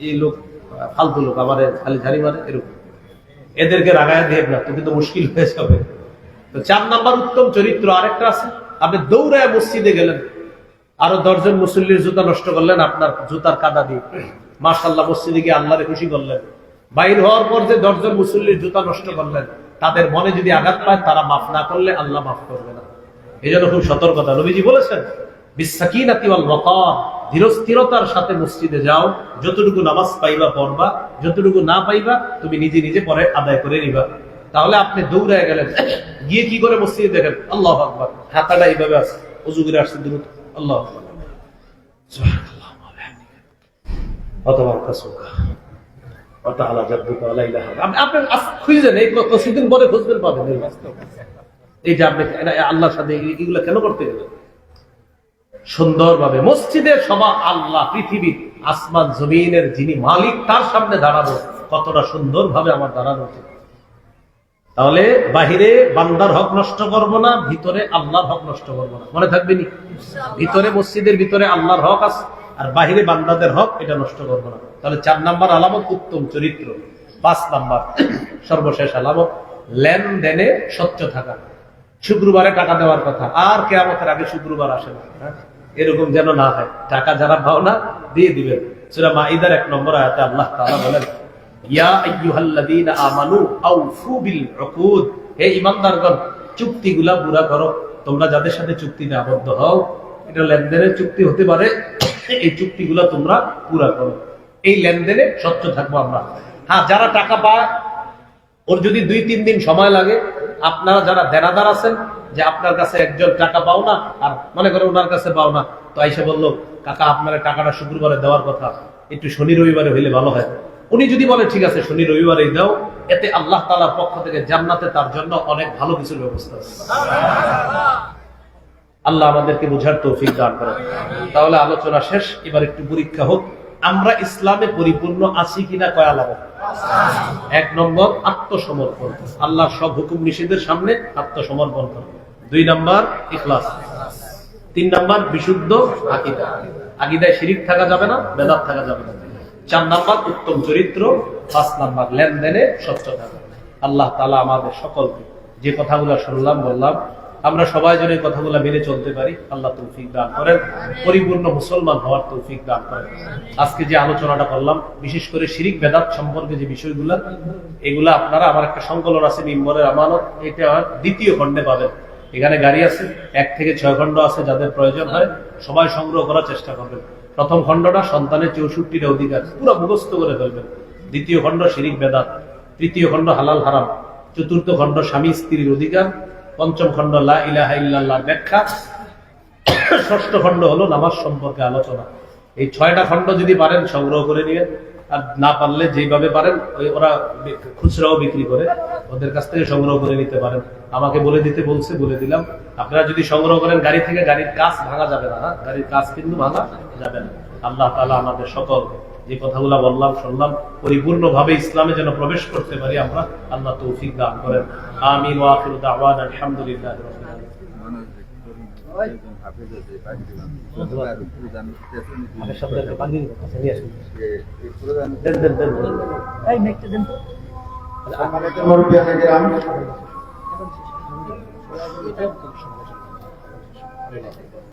A: এই লোক ফালতু লোক, আমাদের খালি ঝাড়ি মারে, এরকম এদেরকে রাগায় দিয়ে না, তো কিন্তু মুশকিল হয়ে যাবে। তো 4 নাম্বার উত্তম চরিত্র আরেকটা আছে, আপনি দৌড়ায় মসজিদে গেলেন, আরো 10 জন মুসল্লির জুতা নষ্ট করলেন আপনার জুতার কাদা দিয়ে, মাশাআল্লাহ মসজিদে গিয়ে আল্লাহরে খুশি করলেন। বাইর হওয়ার পর যে 10 জন মুসল্লির জুতা নষ্ট করলেন, তাদের মনে যদি আঘাত পায়, তারা মাফ না করলে আল্লাহ মাফ করবে না। এই জন্য খুব সতর্কতা। নবীজি বলেছেন বিসাকিনাতি ওয়াল ওয়াকার, ধীরস্থিরতার সাথে মসজিদে যাও, যতটুকু নামাজ পাইবা পড়বা, যতটুকু না পাইবা তুমি নিজে নিজে পরে আদায় করে নিবা। তাহলে আপনি দৌড়ায় গেলেন, গিয়ে কি করে মসজিদে দেখেন আল্লাহু আকবার, হাতাটা এইভাবে আছে, ওযু করে আসছে দ্রুত আল্লাহু আকবার, সুবহানাল্লাহ ওয়া বিহামদিহি, অথবা তাসবিহ ওয়া তাআলা জাদ্দুকা লা ইলাহা ইল্লা আনতা। আপনি খুঁজেন, এই কিছুদিন পরে খুঁজবেন পাবেন। এই যে আপনি আল্লাহর সাথে এগুলো কেন করতে গেলেন? সুন্দরভাবে মসজিদের সভা, আল্লাহ পৃথিবীর আসমান জমিনের যিনি মালিক, তার সামনে দাঁড়াবো, কতটা সুন্দরভাবে আমার দাঁড়ানো উচিত। তাহলে বাহিরে বান্দার হক নষ্ট করব না, ভিতরে আল্লাহর হক নষ্ট করব না, মনে থাকবে নি? ভিতরে মসজিদের ভিতরে আল্লাহর হক আছে, আর বাহিরে বান্দাদের হক, এটা নষ্ট করব না। তাহলে 4 নাম্বার আলামত উত্তম চরিত্র। 5 নাম্বার সর্বশেষ আলামত, লেনদেনে স্বচ্ছ থাকা। শুক্রবারে টাকা দেওয়ার কথা, আর কিয়ামতের আগে শুক্রবার আসে না, এরকম যেন না হয়। টাকা যারা পাও না দিয়ে দিবেন। সূরা মাইদার 1 নম্বর আয়াতে আল্লাহ তাআলা বলেন ইয়া আইয়ুহাল্লাযীনা আমানু আউফু বিল উকুদ, হে ঈমানদারগণ চুক্তিগুলা পুরা করো। তোমরা যাদের সাথে চুক্তিতে আবদ্ধ হও, এটা লেনদেনের চুক্তি হতে পারে, এই চুক্তিগুলা তোমরা পুরা করো। এই লেনদেনে স্বচ্ছ থাকবো আমরা। হ্যাঁ, যারা টাকা পায়, ওর যদি 2-3 দিন সময় লাগে, আপনারা যারা দেনাদার আছেন, যে আপনার কাছে একজন টাকা পাও না, আর মনে করে ওনার কাছে পাও না, তো আইসা বললো কাকা আপনার টাকাটা শুক্রবারে দেওয়ার কথা, একটু শনি রবিবারে হইলে ভালো হয়। উনি যদি বলে ঠিক আছে শনি রবিবারেই দাও, এতে আল্লাহ তাআলার পক্ষ থেকে জান্নাতে তার জন্য অনেক ভালো কিছুর ব্যবস্থা আছে। আল্লাহ আমাদেরকে বুঝার তৌফিক দান করেন। তাহলে আলোচনা শেষ, এবার একটু পরীক্ষা হোক, আমরা ইসলামে পরিপূর্ণ আছি কিনা কয় আলামত। 1 নম্বর আত্মসমর্পণ, আল্লাহর সব হুকুম নিষেধের সামনে আত্মসমর্পণ করা। 2 নম্বর ইখলাস। 3 নম্বর বিশুদ্ধ আকীদা, আকীদায় শিরিক থাকা যাবে না, বেদাত থাকা যাবে না। 4 নম্বর উত্তম চরিত্র। 5 নম্বর লেনদেনে স্বচ্ছতা। আল্লাহ তাআলা আমাদের সকলকে যে কথাগুলো শুনলাম বললাম, আমরা সবাই যেন এই কথাগুলো মেনে চলতে পারি, আল্লাহ তৌফিক দান করেন, পরিপূর্ণ মুসলমান হওয়ার তৌফিক দান করেন। আজকে যে আলোচনাটা করলাম, বিশেষ করে শিরিক বেদাত সম্পর্কে যে বিষয়গুলো, এগুলা আপনারা, আমার একটা সংকলন আছে মিম্বরের আমানত, এটা 2য় খণ্ডে পাবেন। এখানে গাড়ি আছে, 1 থেকে 6 খণ্ড আছে, যাদের প্রয়োজন হয় সবাই সংগ্রহ করার চেষ্টা করবেন। প্রথম খণ্ডটা সন্তানের 64টা অধিকার, পুরো মুখস্থ করে ফেলবেন। 2য় খণ্ড শিরিক বেদাত, 3য় খণ্ড হালাল হারাম, 4র্থ খণ্ড স্বামী স্ত্রীর অধিকার, 5ম খণ্ড লা ইলাহা ইল্লাল্লাহর ব্যাখ্যা, 6ষ্ঠ খণ্ড হলো নামাজ সম্পর্কে আলোচনা। এই 6টা খণ্ড যদি পারেন সংগ্রহ করে নিয়ে, আর না পারলে যেভাবে পারেন, ওরা খুচরাও বিক্রি করে, ওদের কাছ থেকে সংগ্রহ করে নিতে পারেন। আমাকে বলে দিতে বলছে, বলে দিলাম। আপনারা যদি সংগ্রহ করেন গাড়ি থেকে, গাড়ির কাঁচ ভাঙা যাবে না, গাড়ির কাঁচ কিন্তু ভাঙা যাবে না। আল্লাহ তাআলা আমাদের সকল যে কথাগুলো বললাম শুনলাম, পরিপূর্ণভাবে ইসলামে যেন প্রবেশ করতে পারি আমরা, আল্লাহ তৌফিক দান করেন। আমিন ওয়া আখিরু দাওয়ানা আলহামদুলিল্লাহি রাব্বিল আলামিন।